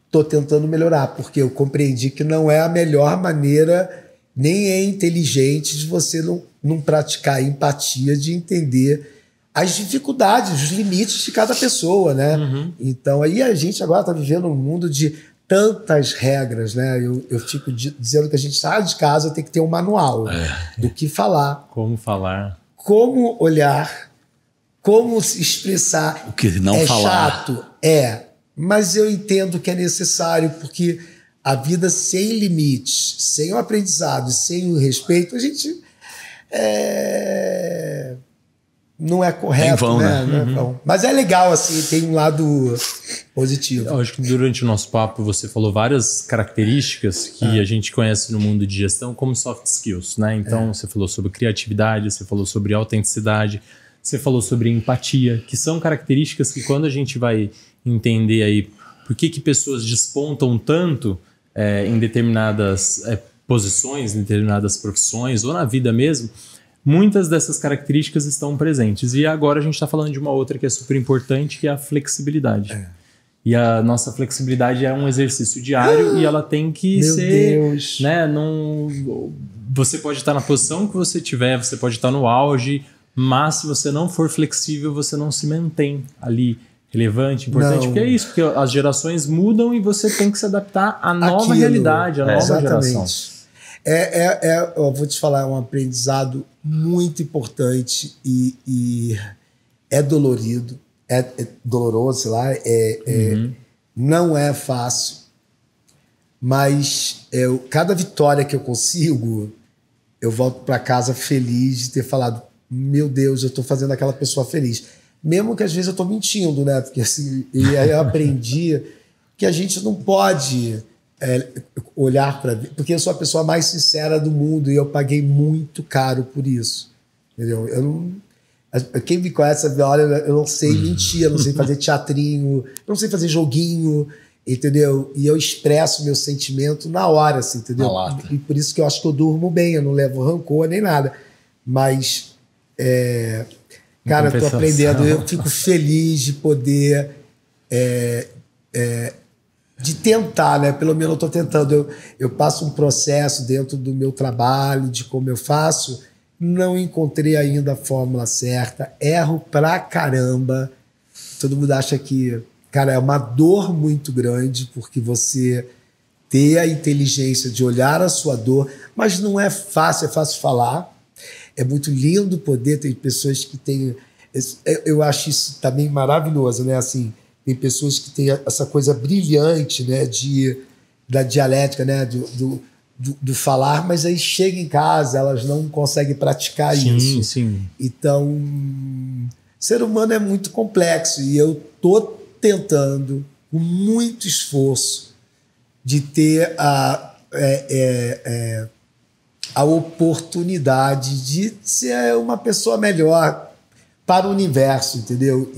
estou tentando melhorar, porque eu compreendi que não é a melhor maneira, nem é inteligente de você não praticar empatia, de entender as dificuldades, os limites de cada pessoa, né? Então, aí a gente agora está vivendo um mundo de tantas regras, né? Eu fico dizendo que a gente sai de casa, tem que ter um manual do que falar. Como falar. Como olhar, como se expressar. O que não falar. Chato, mas eu entendo que é necessário, porque a vida sem limites, sem o aprendizado, sem o respeito, a gente não é correto, vão, né? Não é vão. Mas é legal, assim, tem um lado positivo. Eu acho que durante o nosso papo você falou várias características que a gente conhece no mundo de gestão como soft skills, né? Então você falou sobre criatividade, você falou sobre autenticidade, você falou sobre empatia, que são características que quando a gente vai entender aí por que pessoas despontam tanto em determinadas posições, em determinadas profissões ou na vida mesmo, muitas dessas características estão presentes. E agora a gente está falando de uma outra que é super importante, que é a flexibilidade. E a nossa flexibilidade é um exercício diário e ela tem que ser... Deus. Né, você pode estar na posição que você tiver, você pode estar no auge, mas se você não for flexível, você não se mantém ali relevante, importante. Porque é isso, porque as gerações mudam e você tem que se adaptar à nova realidade, à nova geração. Eu vou te falar, é um aprendizado muito importante e é dolorido, é doloroso, sei lá, não é fácil, mas cada vitória que eu consigo, eu volto para casa feliz de ter falado, meu Deus, eu estou fazendo aquela pessoa feliz. Mesmo que às vezes eu estou mentindo, né? Porque assim, e aí eu aprendi que a gente não pode... olhar para... Porque eu sou a pessoa mais sincera do mundo e eu paguei muito caro por isso. Entendeu? Eu não... Quem me conhece sabe, olha, eu não sei mentir, eu não sei fazer teatrinho, eu não sei fazer joguinho, entendeu? E eu expresso meu sentimento na hora, assim, entendeu? E por isso que eu acho que eu durmo bem, eu não levo rancor nem nada. Mas, cara, eu tô aprendendo, eu fico feliz de poder... de tentar, né? Pelo menos eu estou tentando. Eu passo um processo dentro do meu trabalho, de como eu faço, não encontrei ainda a fórmula certa, erro pra caramba. Todo mundo acha que, cara, é uma dor muito grande, porque você ter a inteligência de olhar a sua dor, mas não é fácil falar. É muito lindo poder ter pessoas que têm... Eu acho isso também maravilhoso, né? Assim, tem pessoas que têm essa coisa brilhante, né, da dialética, né, do falar, mas aí chega em casa, elas não conseguem praticar isso. Sim. Então, ser humano é muito complexo e eu tô tentando, com muito esforço, de ter a oportunidade de ser uma pessoa melhor para o universo, entendeu?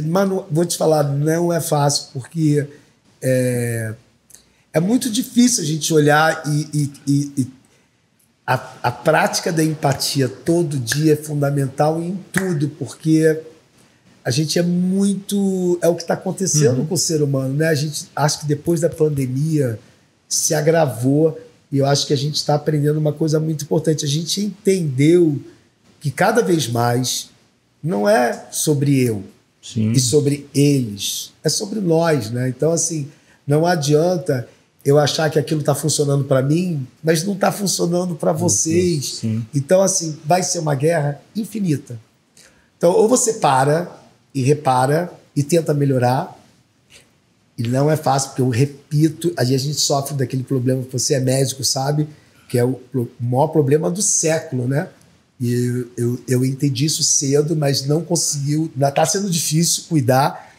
Mano, vou te falar, não é fácil, porque é muito difícil a gente olhar e a prática da empatia todo dia é fundamental em tudo, porque a gente é o que está acontecendo com o ser humano, né? A gente acho que depois da pandemia se agravou e eu acho que a gente está aprendendo uma coisa muito importante. A gente entendeu que cada vez mais não é sobre eu, Sim. e sobre eles, é sobre nós, né? Então, assim, não adianta eu achar que aquilo está funcionando para mim, mas não está funcionando para vocês. Sim. Então, assim, vai ser uma guerra infinita. Então, ou você para e repara e tenta melhorar, e não é fácil, porque eu repito, aí a gente sofre daquele problema que você é médico, sabe? Que é o maior problema do século, né? E eu entendi isso cedo, mas não conseguiu. Está sendo difícil cuidar.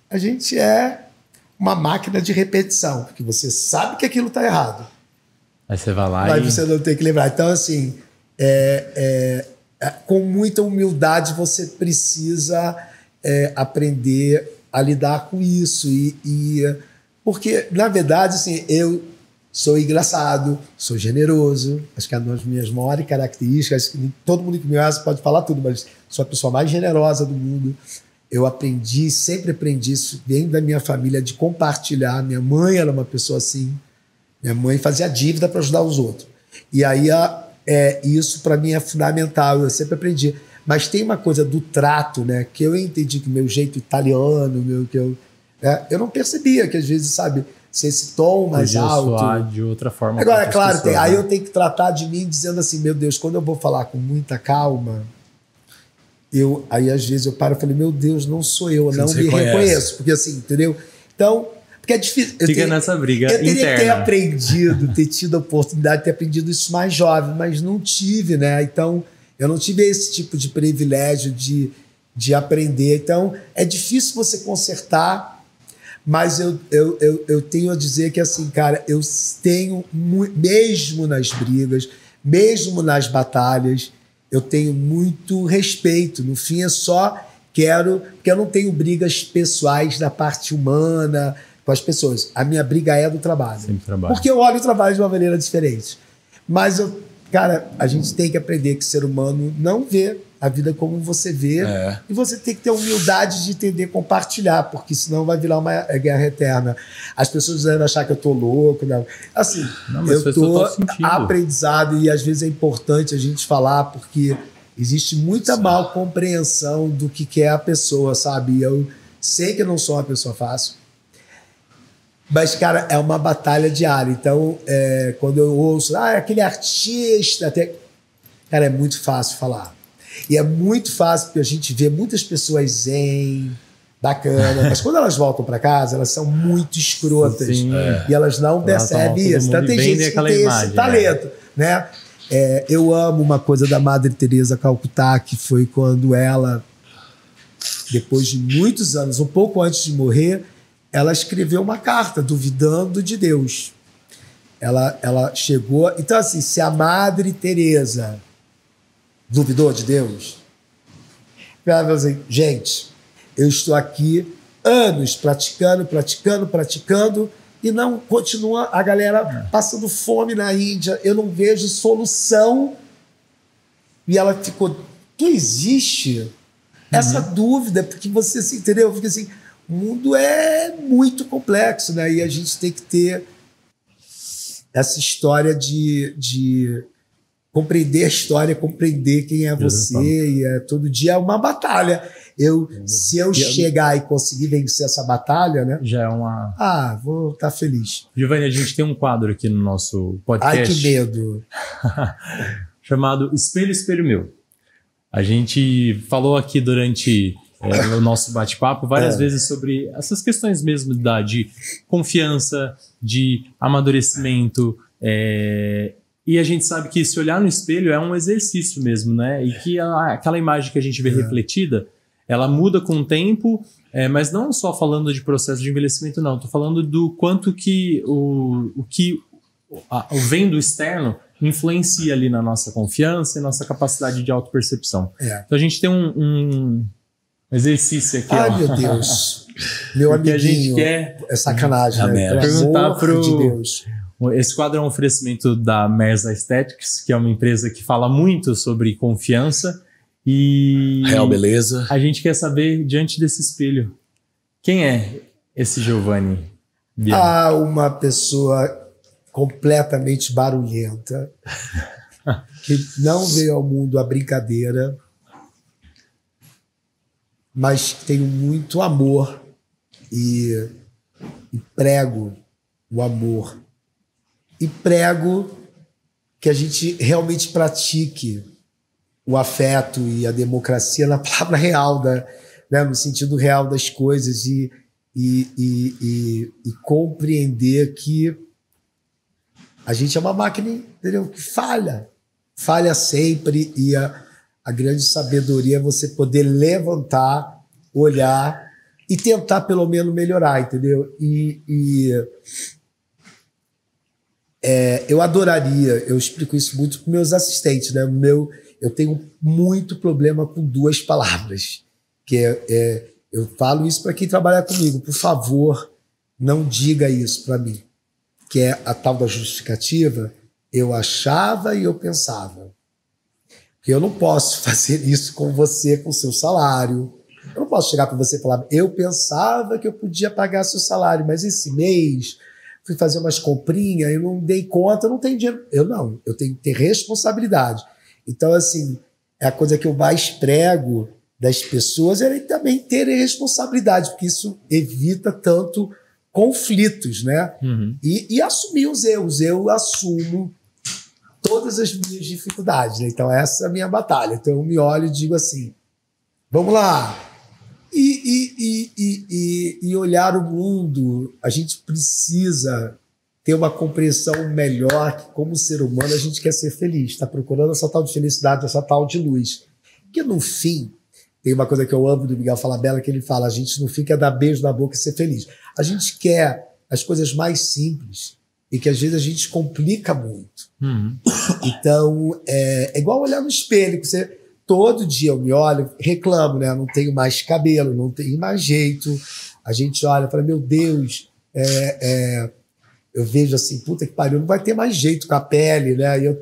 A gente é uma máquina de repetição, porque você sabe que aquilo está errado. Aí você vai lá mas você não tem que lembrar. Então, assim, com muita humildade, você precisa aprender a lidar com isso. Porque, na verdade, assim, eu sou engraçado, sou generoso, acho que é uma das minhas maiores características, que todo mundo que me conhece pode falar tudo, mas sou a pessoa mais generosa do mundo. Eu aprendi, sempre aprendi isso dentro da minha família, de compartilhar. Minha mãe era uma pessoa assim, minha mãe fazia dívida para ajudar os outros. E aí isso para mim é fundamental, eu sempre aprendi. Mas tem uma coisa do trato, né, que eu entendi que o meu jeito italiano, eu não percebia que às vezes, sabe, se esse tom mais podia alto... soar de outra forma. Agora, claro, aí eu tenho que tratar de mim dizendo assim, meu Deus, quando eu vou falar com muita calma, aí às vezes eu paro e falo, meu Deus, não sou eu, não me reconheço. Porque assim, entendeu? Então, Porque é difícil. Fica nessa briga interna. Eu teria que ter aprendido, ter tido a oportunidade de ter aprendido isso mais jovem, mas não tive, né? Então, eu não tive esse tipo de privilégio de aprender. Então, é difícil você consertar, mas eu tenho a dizer que, assim, cara, eu tenho, mesmo nas brigas, mesmo nas batalhas, eu tenho muito respeito. No fim, é só porque eu não tenho brigas pessoais da parte humana com as pessoas. A minha briga é do trabalho. Sempre trabalho. Porque eu olho o trabalho de uma maneira diferente. Mas, cara, a gente tem que aprender que o ser humano não vê a vida como você vê. E você tem que ter humildade de entender, compartilhar, porque senão vai virar uma guerra eterna. As pessoas devem achar que eu tô louco. Não. Assim, eu tô aprendizado e às vezes é importante a gente falar, porque existe muita mal compreensão do que é a pessoa, sabe? Eu sei que eu não sou uma pessoa fácil, mas, cara, é uma batalha diária. Então, quando eu ouço, aquele artista, cara, é muito fácil falar. E é muito fácil, porque a gente vê muitas pessoas zen, bacana, mas quando elas voltam para casa, elas são muito escrotas. E elas não percebem isso. Então, tem gente que tem esse talento, né? Eu amo uma coisa da Madre Teresa Calcutá, que foi quando ela, depois de muitos anos, um pouco antes de morrer, ela escreveu uma carta duvidando de Deus. Ela chegou... Então, assim, se a Madre Teresa duvidou de Deus, ela falou assim, gente, eu estou aqui anos praticando, e não continua a galera passando fome na Índia, eu não vejo solução. E ela ficou, que existe essa dúvida, porque você se entendeu? Porque assim, o mundo é muito complexo, né? E a gente tem que ter essa história de compreender a história, compreender quem é você, e todo dia é uma batalha. Se eu chegar e conseguir vencer essa batalha, né? Já é uma... vou estar feliz. Giovanni, a gente tem um quadro aqui no nosso podcast. Ai, que medo. Chamado Espelho, Espelho Meu. A gente falou aqui durante o nosso bate-papo várias vezes sobre essas questões mesmo de confiança, de amadurecimento, e a gente sabe que se olhar no espelho é um exercício mesmo, né? E que aquela imagem que a gente vê refletida, ela muda com o tempo, mas não só falando de processo de envelhecimento, não. Estou falando do quanto que o vem do externo influencia ali na nossa confiança e nossa capacidade de autopercepção. Então a gente tem um exercício aqui. Ai, meu Deus. Meu amiguinho. A gente quer... É sacanagem, né? Perguntar de Deus. Esse quadro é um oferecimento da Merza Aesthetics, que é uma empresa que fala muito sobre confiança e... Real beleza. A gente quer saber, diante desse espelho, quem é esse Giovanni? Uma pessoa completamente barulhenta, que não veio ao mundo a brincadeira, mas tenho muito amor e prego o amor. E prego que a gente realmente pratique o afeto e a democracia na palavra real, né, no sentido real das coisas, e compreender que a gente é uma máquina, entendeu? Que falha sempre, e a grande sabedoria é você poder levantar, olhar e tentar pelo menos melhorar, entendeu? Eu adoraria, eu explico isso muito para meus assistentes, né? Eu tenho muito problema com duas palavras, que eu falo isso para quem trabalha comigo, por favor, não diga isso para mim, que é a tal da justificativa, eu achava e eu pensava. Porque eu não posso fazer isso com você, com seu salário. Eu não posso chegar para você e falar, eu pensava que eu podia pagar seu salário, mas esse mês fui fazer umas comprinhas, eu não dei conta, eu não tenho dinheiro. Eu tenho que ter responsabilidade. Então, assim, é a coisa que eu mais prego das pessoas é também terem responsabilidade, porque isso evita tanto conflitos, né? E assumir os erros. Eu assumo todas as minhas dificuldades, né? Então essa é a minha batalha. Então eu me olho e digo assim, vamos lá. E olhar o mundo, a gente precisa ter uma compreensão melhor que, como ser humano, a gente quer ser feliz, está procurando essa tal de felicidade, essa tal de luz. Que no fim, tem uma coisa que eu amo do Miguel Falabella, que ele fala, a gente no fim quer dar beijo na boca e ser feliz. A gente quer as coisas mais simples e que às vezes a gente complica muito. Então, é igual olhar no espelho, que você... Todo dia eu me olho, reclamo, né? Não tenho mais cabelo, não tenho mais jeito. A gente olha e fala, meu Deus, eu vejo assim, puta que pariu, não vai ter mais jeito com a pele, né?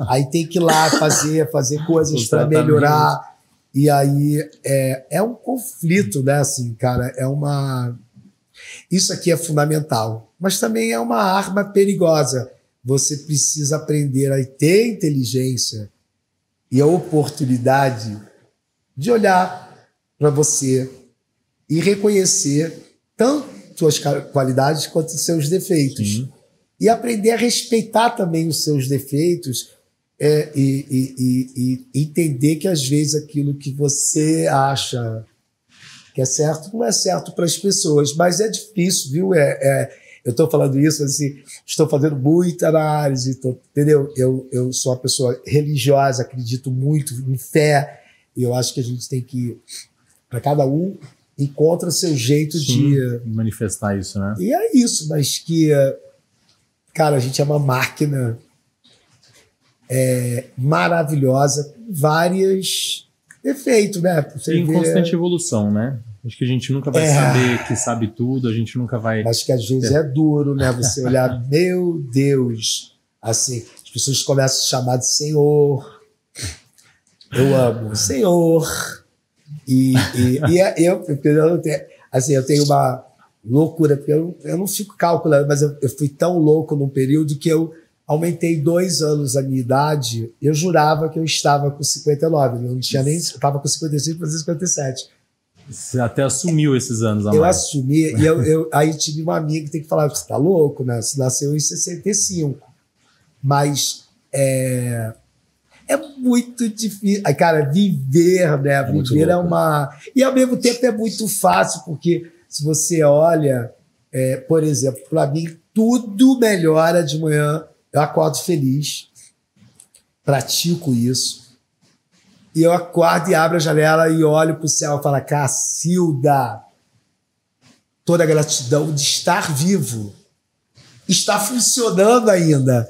Aí tem que ir lá fazer coisas para melhorar. E aí é um conflito, né? Assim, cara, isso aqui é fundamental, mas também é uma arma perigosa. Você precisa aprender a ter inteligência e a oportunidade de olhar para você e reconhecer tanto as qualidades quanto os seus defeitos. Sim. E aprender a respeitar também os seus defeitos e entender que às vezes aquilo que você acha que é certo não é certo para as pessoas, mas é difícil, viu? Eu estou falando isso, assim, estou fazendo muita análise, entendeu? Eu sou uma pessoa religiosa, acredito muito em fé, e eu acho que a gente tem que, para cada um, encontra seu jeito de manifestar isso, né? E é isso, mas que, cara, a gente é uma máquina maravilhosa, com vários defeitos, né? Em constante evolução, né? Acho que a gente nunca vai saber que sabe tudo, a gente nunca vai... Acho que às vezes é duro, né? Você olhar, meu Deus, assim, as pessoas começam a chamar de Senhor. Eu amo Senhor. Eu tenho uma loucura, porque eu não fico calculando, mas eu fui tão louco num período que eu aumentei 2 anos a minha idade. Eu jurava que eu estava com 59, eu não tinha nem... Eu estava com 55 para 57. Você até assumiu esses anos a mais. Eu assumi, e aí tive uma amiga que tem que falar, você tá louco, né? Você nasceu em 65. Mas é muito difícil. Aí, cara, viver, né? Viver é uma... E ao mesmo tempo é muito fácil, porque se você olha, por exemplo, para mim, tudo melhora de manhã. Eu acordo feliz, pratico isso. E eu acordo e abro a janela e olho para o céu e falo, Cacilda, toda a gratidão de estar vivo. Está funcionando ainda.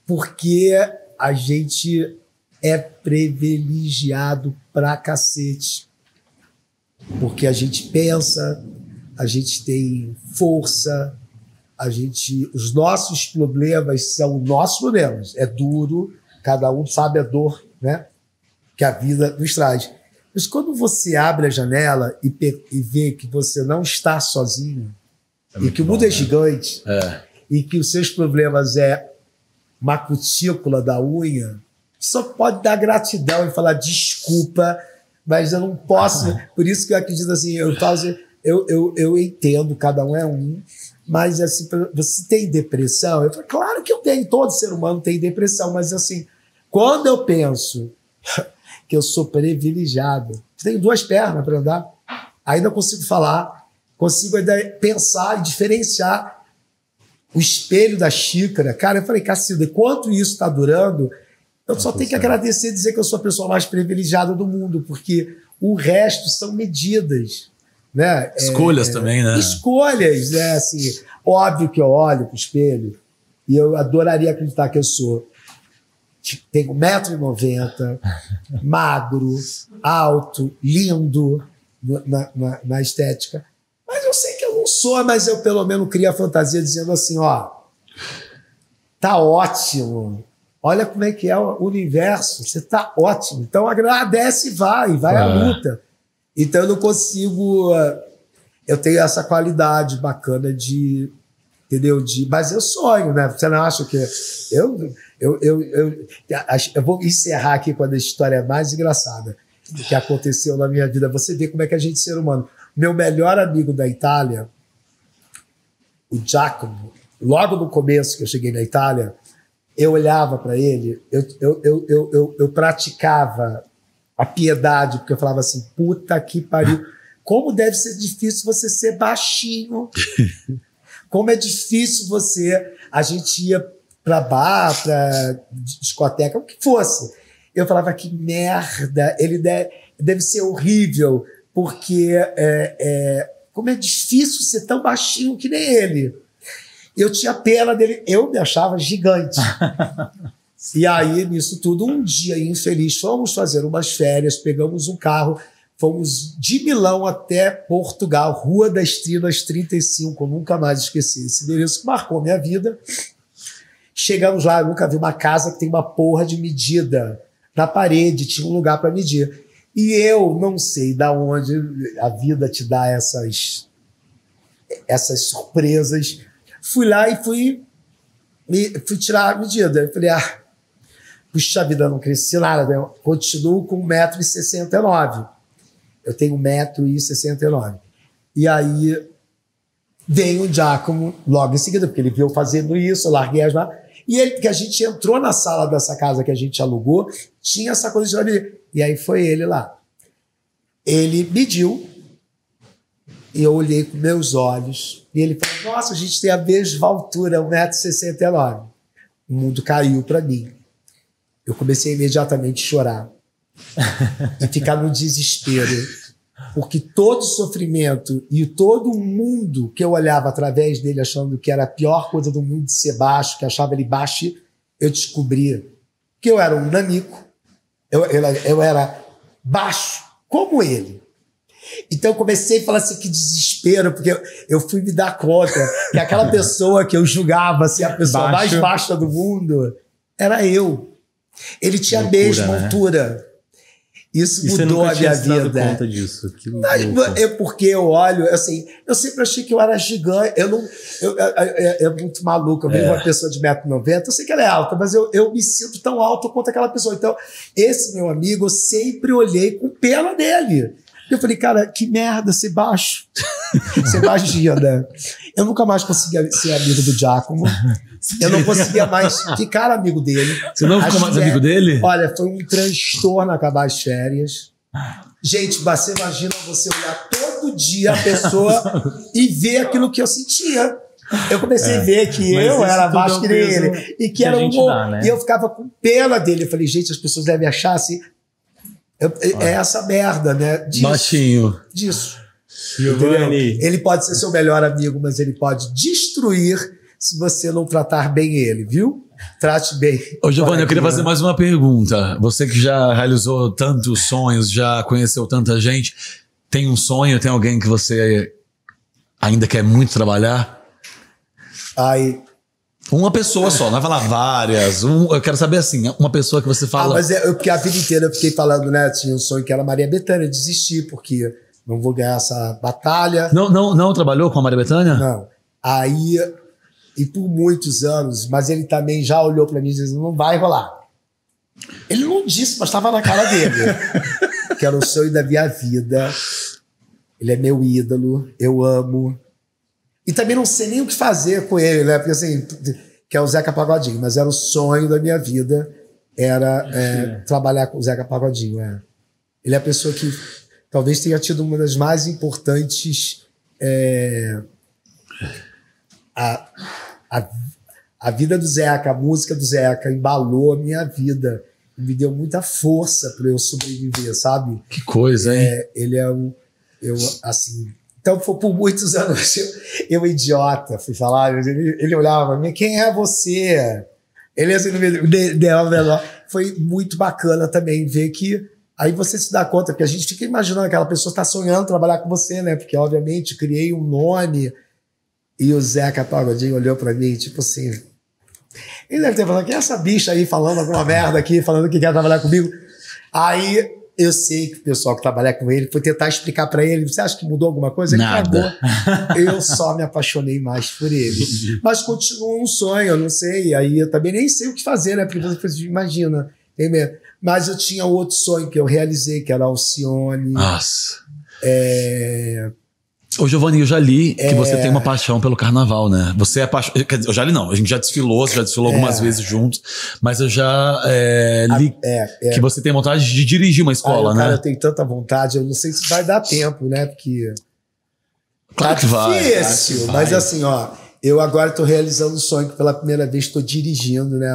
Porque a gente é privilegiado pra cacete. Porque a gente pensa, a gente tem força, os nossos problemas são nossos problemas. É duro, cada um sabe a dor, né? Que a vida nos traz. Mas quando você abre a janela e vê que você não está sozinho, e que o mundo é gigante, e que os seus problemas é uma cutícula da unha, só pode dar gratidão e falar desculpa, mas eu não posso. Por isso que eu acredito assim, eu entendo, cada um é um, mas assim, você tem depressão? Eu falo, claro que eu tenho, todo ser humano tem depressão, mas assim, quando eu penso que eu sou privilegiado, tenho 2 pernas para andar, ainda consigo falar, consigo ainda pensar e diferenciar o espelho da xícara. Cara, eu falei, Cacilda, quanto isso está durando, eu só tenho que agradecer e dizer que eu sou a pessoa mais privilegiada do mundo, porque o resto são medidas, né? Escolhas também, né? Escolhas, né? Assim, óbvio que eu olho pro espelho e eu adoraria acreditar que eu tenho 1,90 m, magro, alto, lindo na estética. Mas eu sei que eu não sou, mas eu pelo menos crio a fantasia dizendo assim, ó, tá ótimo. Olha como é que é o universo, você tá ótimo. Então agradece e vai à luta. Então eu não consigo... Eu tenho essa qualidade bacana de... Entendeu? Mas eu sonho, né? Você não acha que... Eu vou encerrar aqui com a história mais engraçada que aconteceu na minha vida. Você vê como é que a gente é ser humano. Meu melhor amigo da Itália, o Giacomo, logo no começo que eu cheguei na Itália, eu olhava para ele, eu praticava a piedade, porque eu falava assim, puta que pariu, como deve ser difícil você ser baixinho. Como é difícil você... A gente ia pra bar, pra discoteca, o que fosse. Eu falava, que merda, ele deve ser horrível, porque como é difícil ser tão baixinho que nem ele. Eu tinha pena dele, eu me achava gigante. E aí, nisso tudo, um dia infeliz, fomos fazer umas férias, pegamos um carro, fomos de Milão até Portugal, Rua das Trinas 35, eu nunca mais esqueci esse endereço, que marcou minha vida. Chegamos lá, eu nunca vi uma casa que tem uma porra de medida na parede, tinha um lugar para medir. E eu não sei da onde a vida te dá essas surpresas. Fui lá e fui tirar a medida. Eu falei, puxa vida, não cresci nada. Eu continuo com 1,69 m. Eu tenho 1,69 m. E aí veio o Giacomo logo em seguida, porque ele viu fazendo isso, eu larguei as mãos. E ele, porque a gente entrou na sala dessa casa que a gente alugou, tinha essa coisa de medir. E aí foi ele lá. Ele mediu, e eu olhei com meus olhos, e ele falou, nossa, a gente tem a mesma altura, 1,69 m. O mundo caiu para mim. Eu comecei imediatamente a chorar. E ficar no desespero. Porque todo o sofrimento e todo o mundo que eu olhava através dele, achando que era a pior coisa do mundo de ser baixo, que achava ele baixo, eu descobri que eu era um nanico, eu era baixo como ele. Então eu comecei a falar assim, que desespero, porque eu fui me dar conta que aquela pessoa que eu julgava ser a pessoa mais baixa do mundo era eu. Ele tinha a mesma altura. Isso mudou a minha vida. Dado conta disso. Porque eu olho, assim, eu sempre achei que eu era gigante. É muito maluco. Eu vejo uma pessoa de 1,90 m, eu sei que ela é alta, mas eu me sinto tão alto quanto aquela pessoa. Então, esse meu amigo, eu sempre olhei com pena dele. Eu falei, cara, que merda ser baixo. Você imagina. Eu nunca mais conseguia ser amigo do Giacomo. Eu não conseguia mais ficar amigo dele. Você não ficou mais amigo dele? Olha, foi um transtorno acabar as férias. Gente, você imagina você olhar todo dia a pessoa e ver aquilo que eu sentia. Eu comecei a ver que eu era baixo que nem ele. E que era né? E eu ficava com pena dele. Eu falei, gente, as pessoas devem achar assim... É essa merda, né? Baixinho. Disso. Giovanni. Ele pode ser seu melhor amigo, mas ele pode destruir se você não tratar bem ele, viu? Trate bem. Ô, Giovanni, eu queria fazer mais uma pergunta. Você que já realizou tantos sonhos, já conheceu tanta gente, tem um sonho, tem alguém que você ainda quer muito trabalhar? Uma pessoa só, não vai falar várias. Eu quero saber assim, uma pessoa que você fala... mas porque a vida inteira eu fiquei falando, né? Tinha um sonho que era Maria Bethânia, desisti, porque não vou ganhar essa batalha. Não trabalhou com a Maria Bethânia? Não. Aí, e por muitos anos, mas ele também já olhou pra mim e disse, não vai rolar. Ele não disse, mas estava na cara dele. Que era o sonho da minha vida. Ele é meu ídolo, eu amo. E também não sei nem o que fazer com ele, né? Porque assim, que é o Zeca Pagodinho, mas era o sonho da minha vida, era trabalhar com o Zeca Pagodinho. Ele é a pessoa que talvez tenha tido uma das mais importantes... A vida do Zeca, a música do Zeca embalou a minha vida. Me deu muita força para eu sobreviver, sabe? Que coisa, hein? Ele é assim... Então, por muitos anos, eu idiota, fui falar, ele olhava para mim, quem é você? Ele assim, foi muito bacana também ver que aí você se dá conta, porque a gente fica imaginando que aquela pessoa está sonhando trabalhar com você, né? Porque, obviamente, criei um nome e o Zeca Pagodinho olhou para mim, tipo assim, ele deve ter falado, quem é essa bicha aí falando alguma merda aqui, falando que quer trabalhar comigo? Aí... Eu sei que o pessoal que trabalha com ele foi tentar explicar pra ele. Você acha que mudou alguma coisa? Ele cagou. Eu só me apaixonei mais por ele. Mas continua um sonho, eu não sei. Aí eu também nem sei o que fazer, né? Porque você imagina. Mas eu tinha outro sonho que eu realizei, que era Alcione. Nossa. Ô, Giovanni, eu já li que você tem uma paixão pelo carnaval, né? Você é apaixonado. Quer dizer, eu já li não. A gente já desfilou, você já desfilou algumas vezes juntos. Mas eu já li que você tem vontade de dirigir uma escola, né? Cara, eu tenho tanta vontade. Eu não sei se vai dar tempo, né? Porque... Claro que vai. Difícil. Mas assim, ó... Eu agora tô realizando um sonho que pela primeira vez estou dirigindo, né?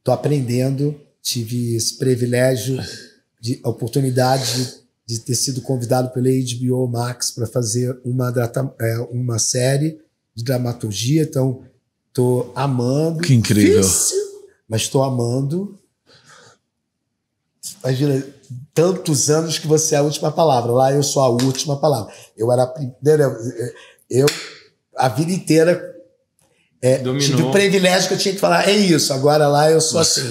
Tô aprendendo. Tive esse privilégio, a oportunidade de ter sido convidado pela HBO Max para fazer uma série de dramaturgia. Então, tô amando. Que incrível. Difícil, mas estou amando. Imagina, tantos anos que você é a última palavra. Lá eu sou a última palavra. Eu era a primeira... A vida inteira tive o privilégio que eu tinha que falar, é isso, agora lá eu sou assim.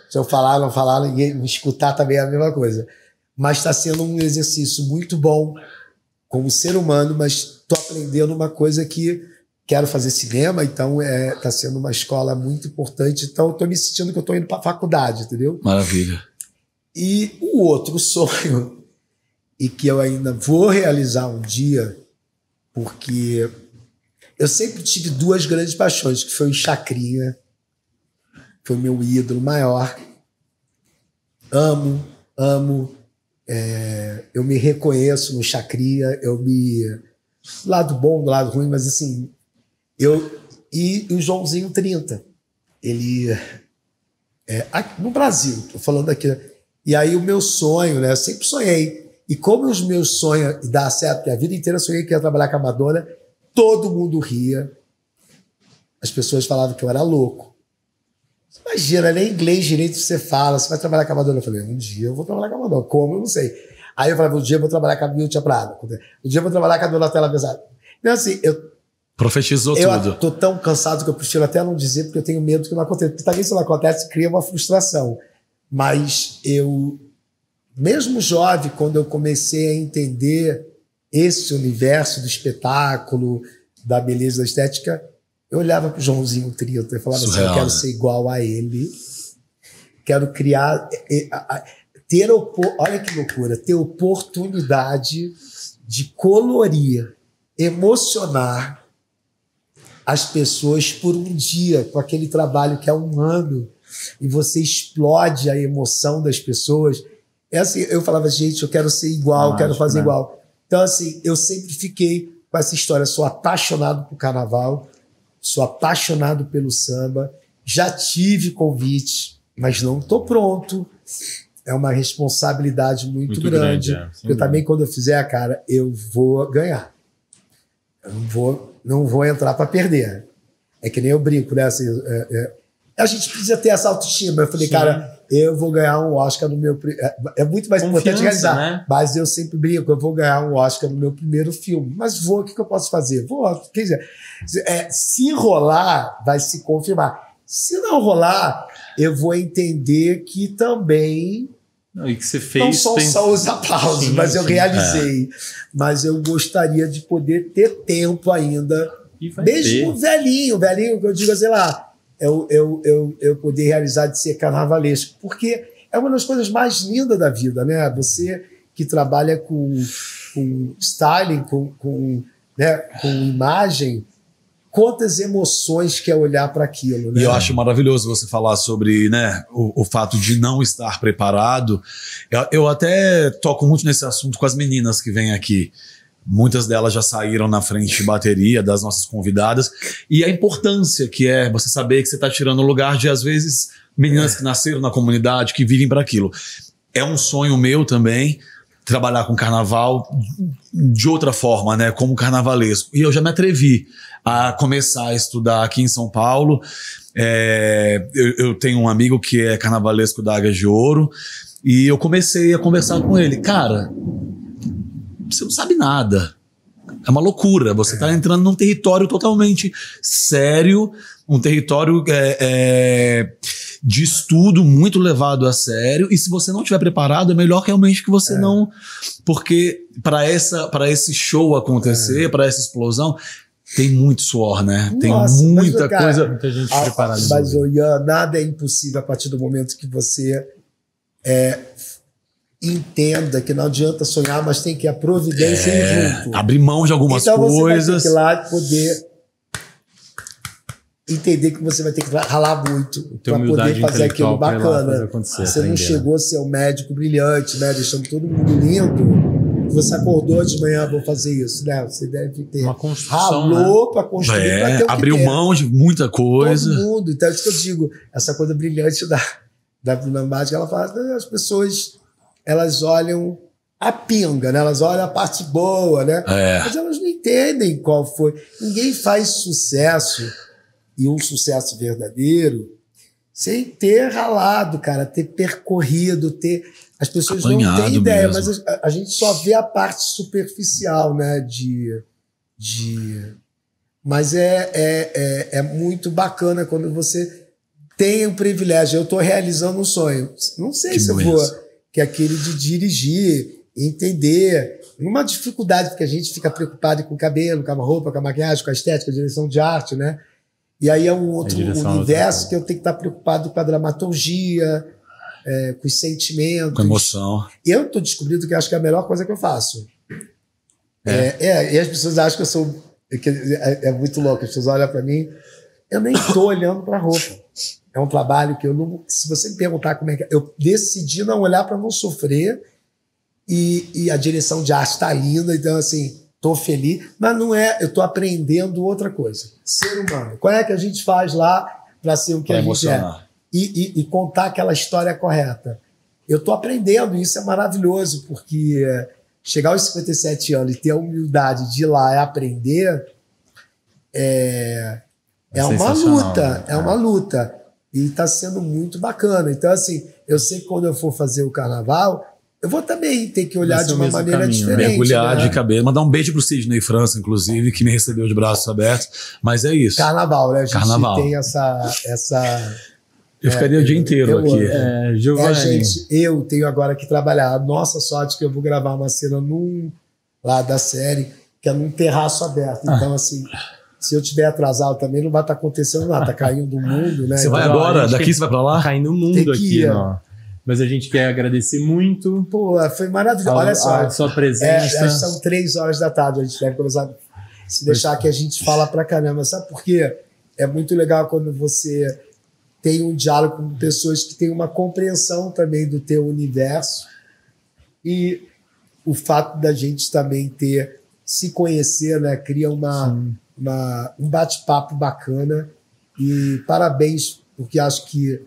Se eu falar, não falar, ninguém me escutar também é a mesma coisa. Mas está sendo um exercício muito bom como ser humano, mas estou aprendendo uma coisa que quero fazer cinema, então está sendo uma escola muito importante, então estou me sentindo que eu estou indo para a faculdade, entendeu? Maravilha. E o outro sonho, e que eu ainda vou realizar um dia, porque... Eu sempre tive duas grandes paixões, que foi o Chacrinha, foi o meu ídolo maior. Amo. Eu me reconheço no Chacrinha, do lado bom, do lado ruim, mas assim, e o Joãozinho 30. Ele, no Brasil, tô falando aqui. E aí o meu sonho, né, eu sempre sonhei. E como os meus sonhos dá certo, porque a vida inteira eu sonhei que ia trabalhar com a Madonna, todo mundo ria. As pessoas falavam que eu era louco. Imagina, nem inglês direito você fala. Você vai trabalhar com a Madonna? Eu falei, um dia eu vou trabalhar com a Madonna. Como? Eu não sei. Aí eu falava, um dia eu vou trabalhar com a Miltia Prada. Um dia eu vou trabalhar com a Donatella Versace. Então assim, profetizou tudo. Eu tô tão cansado que eu prefiro até não dizer, porque eu tenho medo que não aconteça. Porque também se não acontece, cria uma frustração. Mas eu, mesmo jovem, quando eu comecei a entender esse universo do espetáculo, da beleza, da estética, eu olhava pro Joãozinho 30 e falava assim, eu quero ser igual a ele, quero criar, olha que loucura, ter oportunidade de colorir, emocionar as pessoas por um dia, com aquele trabalho que é um ano, e você explode a emoção das pessoas. Assim, eu falava, gente, eu quero ser igual, quero fazer igual. Então, assim, eu sempre fiquei com essa história. Sou apaixonado por carnaval, sou apaixonado pelo samba, já tive convite, mas não estou pronto. É uma responsabilidade muito grande. Porque também, quando eu fizer, cara, eu vou ganhar. Eu não vou entrar para perder. É que nem eu brinco, né? Assim, a gente precisa ter essa autoestima. Eu falei, cara, eu vou ganhar um Oscar no meu... É muito mais importante realizar. Né? Mas eu sempre brinco, eu vou ganhar um Oscar no meu primeiro filme. Mas o que eu posso fazer? Quer dizer, se rolar, vai se confirmar. Se não rolar, eu vou entender que também... E que você fez... Não são só os aplausos, mas eu realizei. Mas eu gostaria de poder ter tempo ainda. Mesmo velhinho, que eu digo, sei lá... Eu poder realizar de ser carnavalesco, porque é uma das coisas mais lindas da vida, né? Você que trabalha com styling, com imagem, quantas emoções que é olhar para aquilo, né? E eu acho maravilhoso você falar sobre, né, o fato de não estar preparado. Eu até toco muito nesse assunto com as meninas que vêm aqui. Muitas delas já saíram na frente de bateria das nossas convidadas. E a importância que é você saber que você está tirando o lugar de, às vezes, meninas que nasceram na comunidade, que vivem para aquilo. É um sonho meu também, trabalhar com carnaval de outra forma, né? Como carnavalesco. E eu já me atrevi a começar a estudar aqui em São Paulo. Eu tenho um amigo que é carnavalesco da Águia de Ouro. E eu comecei a conversar com ele. Cara... Você não sabe nada. É uma loucura. Você está entrando num território totalmente sério, um território de estudo muito levado a sério. E se você não estiver preparado, é melhor realmente que você não... Porque para esse show acontecer, para essa explosão, tem muito suor, né? Tem muita coisa... Muita gente preparada. Mas, Ian, nada é impossível a partir do momento que você entenda que não adianta sonhar, mas tem que a providência ir junto. Abrir mão de algumas então coisas. Você vai ter que ir lá poder entender que você vai ter que ralar muito para poder fazer aquilo bacana. Você não chegou a ser um médico brilhante, né? Deixando todo mundo lindo. Você acordou de manhã, vou fazer isso, né? Você deve ter uma construção, ralou, né? Para construir, para ter o que abriu mão de muita coisa. Todo mundo. Então é isso que eu digo. Essa coisa brilhante da Bruna Mágica, ela fala que as pessoas, elas olham a pinga, né? Elas olham a parte boa, né? Mas elas não entendem qual foi. Ninguém faz sucesso, e um sucesso verdadeiro, sem ter ralado, cara, ter percorrido, ter... As pessoas não têm ideia, mesmo. Mas a gente só vê a parte superficial, né? Mas é muito bacana quando você tem o privilégio. Eu estou realizando um sonho. Não sei se eu vou... Que é aquele de dirigir, entender. Uma dificuldade, porque a gente fica preocupado com o cabelo, com a roupa, com a maquiagem, com a estética, a direção de arte, né? E aí é um outro universo que eu tenho que estar preocupado com a dramaturgia, com os sentimentos. Com a emoção. E eu estou descobrindo que acho que é a melhor coisa que eu faço. E as pessoas acham que eu sou... É muito louco. As pessoas olham para mim, eu nem estou olhando para a roupa. É um trabalho que eu não... Se você me perguntar como é que... Eu decidi não olhar para não sofrer e a direção de arte está linda, então assim... Estou feliz, mas não é... Eu estou aprendendo outra coisa. Ser humano. Qual é que a gente faz lá para ser o que a gente é? E contar aquela história correta. Eu estou aprendendo, e isso é maravilhoso, porque chegar aos 57 anos e ter a humildade de ir lá e aprender é uma luta. É uma luta. E está sendo muito bacana. Então, assim, eu sei que quando eu for fazer o carnaval... Eu vou também ter que olhar de uma maneira diferente. Mergulhar de cabeça. Mandar um beijo pro Sidney França, inclusive, que me recebeu de braços abertos. Mas é isso. Carnaval, né? A gente tem essa... Eu ficaria o dia inteiro aqui. Giovanni. Eu tenho agora que trabalhar. A nossa sorte que eu vou gravar uma cena lá da série, que é num terraço aberto. Então, assim... Se eu tiver atrasado também, não vai estar acontecendo nada. Tá caindo o mundo, né? Você vai agora? Daqui você vai pra lá? Tá caindo o mundo aqui, ó. Mas a gente quer agradecer muito. Pô, foi maravilhoso. Olha só. A sua presença. São 3 horas da tarde. A gente deve começar. Se deixar que a gente fala pra caramba. Sabe por quê? É muito legal quando você tem um diálogo com pessoas que têm uma compreensão também do teu universo. E o fato da gente também se conhecer, né? Cria um bate-papo bacana. E parabéns, porque acho que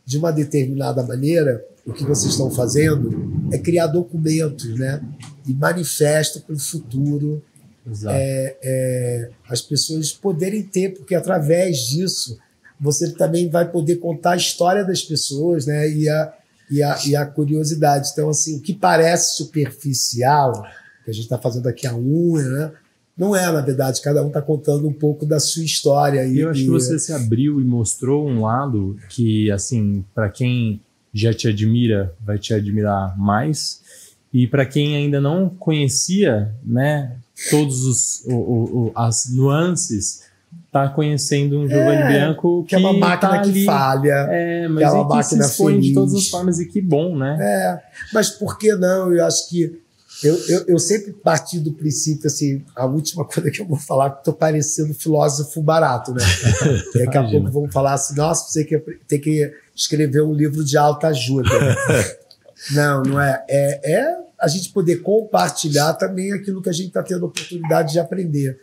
de uma determinada maneira, o que vocês estão fazendo é criar documentos, né? E manifesto para o futuro. As pessoas poderem ter, porque através disso você também vai poder contar a história das pessoas, né? E a curiosidade. Então, assim, o que parece superficial, que a gente está fazendo aqui a unha, né? Não é, na verdade, cada um está contando um pouco da sua história. E eu acho que você se abriu e mostrou um lado que, assim, para quem já te admira, vai te admirar mais. E para quem ainda não conhecia, né, todos as nuances, tá conhecendo um Giovanni Bianco que é uma máquina que falha. Mas que é uma que máquina se expõe feliz. de todas as formas, e que bom, né? Mas por que não? Eu acho que eu sempre parti do princípio, assim, a última coisa que eu vou falar, que estou parecendo filósofo barato, né? Daqui a pouco vão falar assim, nossa, você tem que escrever um livro de alta ajuda. Não é. É a gente poder compartilhar também aquilo que a gente está tendo a oportunidade de aprender.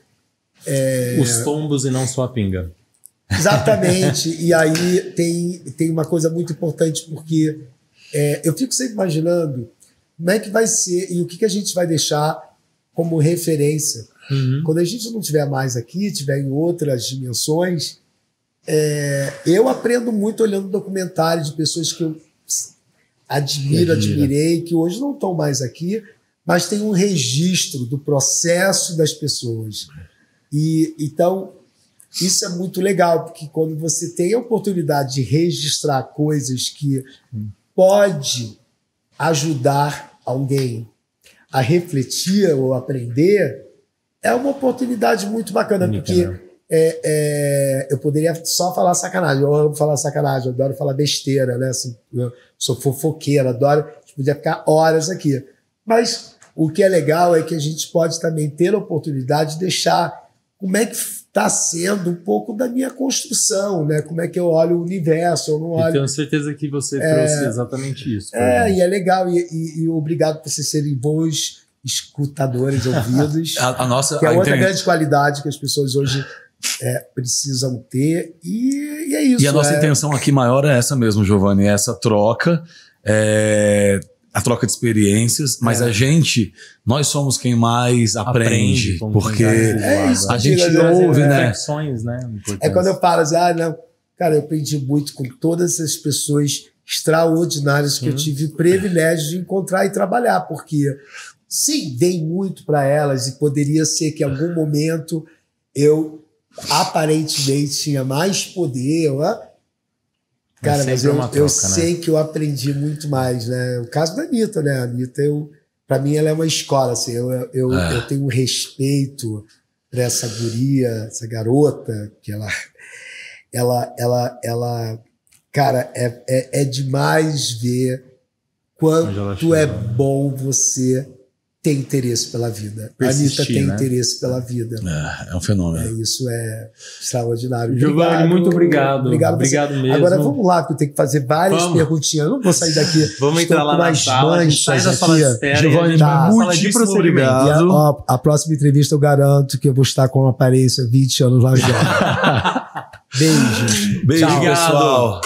Os tombos e não só a pinga. Exatamente. E aí tem uma coisa muito importante, porque eu fico sempre imaginando como é que vai ser e o que a gente vai deixar como referência. Quando a gente não estiver mais aqui, estiver em outras dimensões, eu aprendo muito olhando documentários de pessoas que eu admirei, que hoje não estão mais aqui, mas tem um registro do processo das pessoas. E então, isso é muito legal, porque quando você tem a oportunidade de registrar coisas que pode ajudar alguém a refletir ou aprender, é uma oportunidade muito bacana, porque eu poderia só falar sacanagem. Eu amo falar sacanagem, eu adoro falar besteira, né? Assim, eu sou fofoqueiro, adoro gente podia ficar horas aqui. Mas o que é legal é que a gente pode também ter a oportunidade de deixar como é que está sendo um pouco da minha construção, né? Como é que eu olho o universo, eu não olho... E tenho certeza que você trouxe exatamente isso. E é legal, e obrigado por vocês serem bons escutadores, ouvidos, A nossa, que é outra grande qualidade que as pessoas hoje precisam ter, e é isso. E a nossa intenção aqui maior é essa mesmo, Giovanni, é essa troca, a troca de experiências, mas nós somos quem mais aprende porque isso, a gente ouve, né? Reflexões, né? É quando eu falo assim, não, cara, eu aprendi muito com todas essas pessoas extraordinárias que eu tive o privilégio de encontrar e trabalhar, porque sim, dei muito para elas e poderia ser que em algum momento eu aparentemente tinha mais poder, cara, mas eu sei que eu aprendi muito mais, né? O caso da Anitta, né? A Anitta, pra mim, ela é uma escola, assim. Eu tenho um respeito pra essa guria, essa garota, que ela cara, é demais ver quanto é bom você ter interesse pela vida. A Anitta tem interesse pela vida. É um fenômeno. Isso é extraordinário. Giovanni, muito obrigado. Obrigado mesmo. Agora vamos lá, que eu tenho que fazer várias perguntinhas. Eu não vou sair daqui. Vamos entrar lá na sala. Sai da sala de espera. Giovanni, muitíssimo obrigado. A próxima entrevista eu garanto que eu vou estar com uma aparência 20 anos mais jovem. Beijos. Beijo, tchau, pessoal.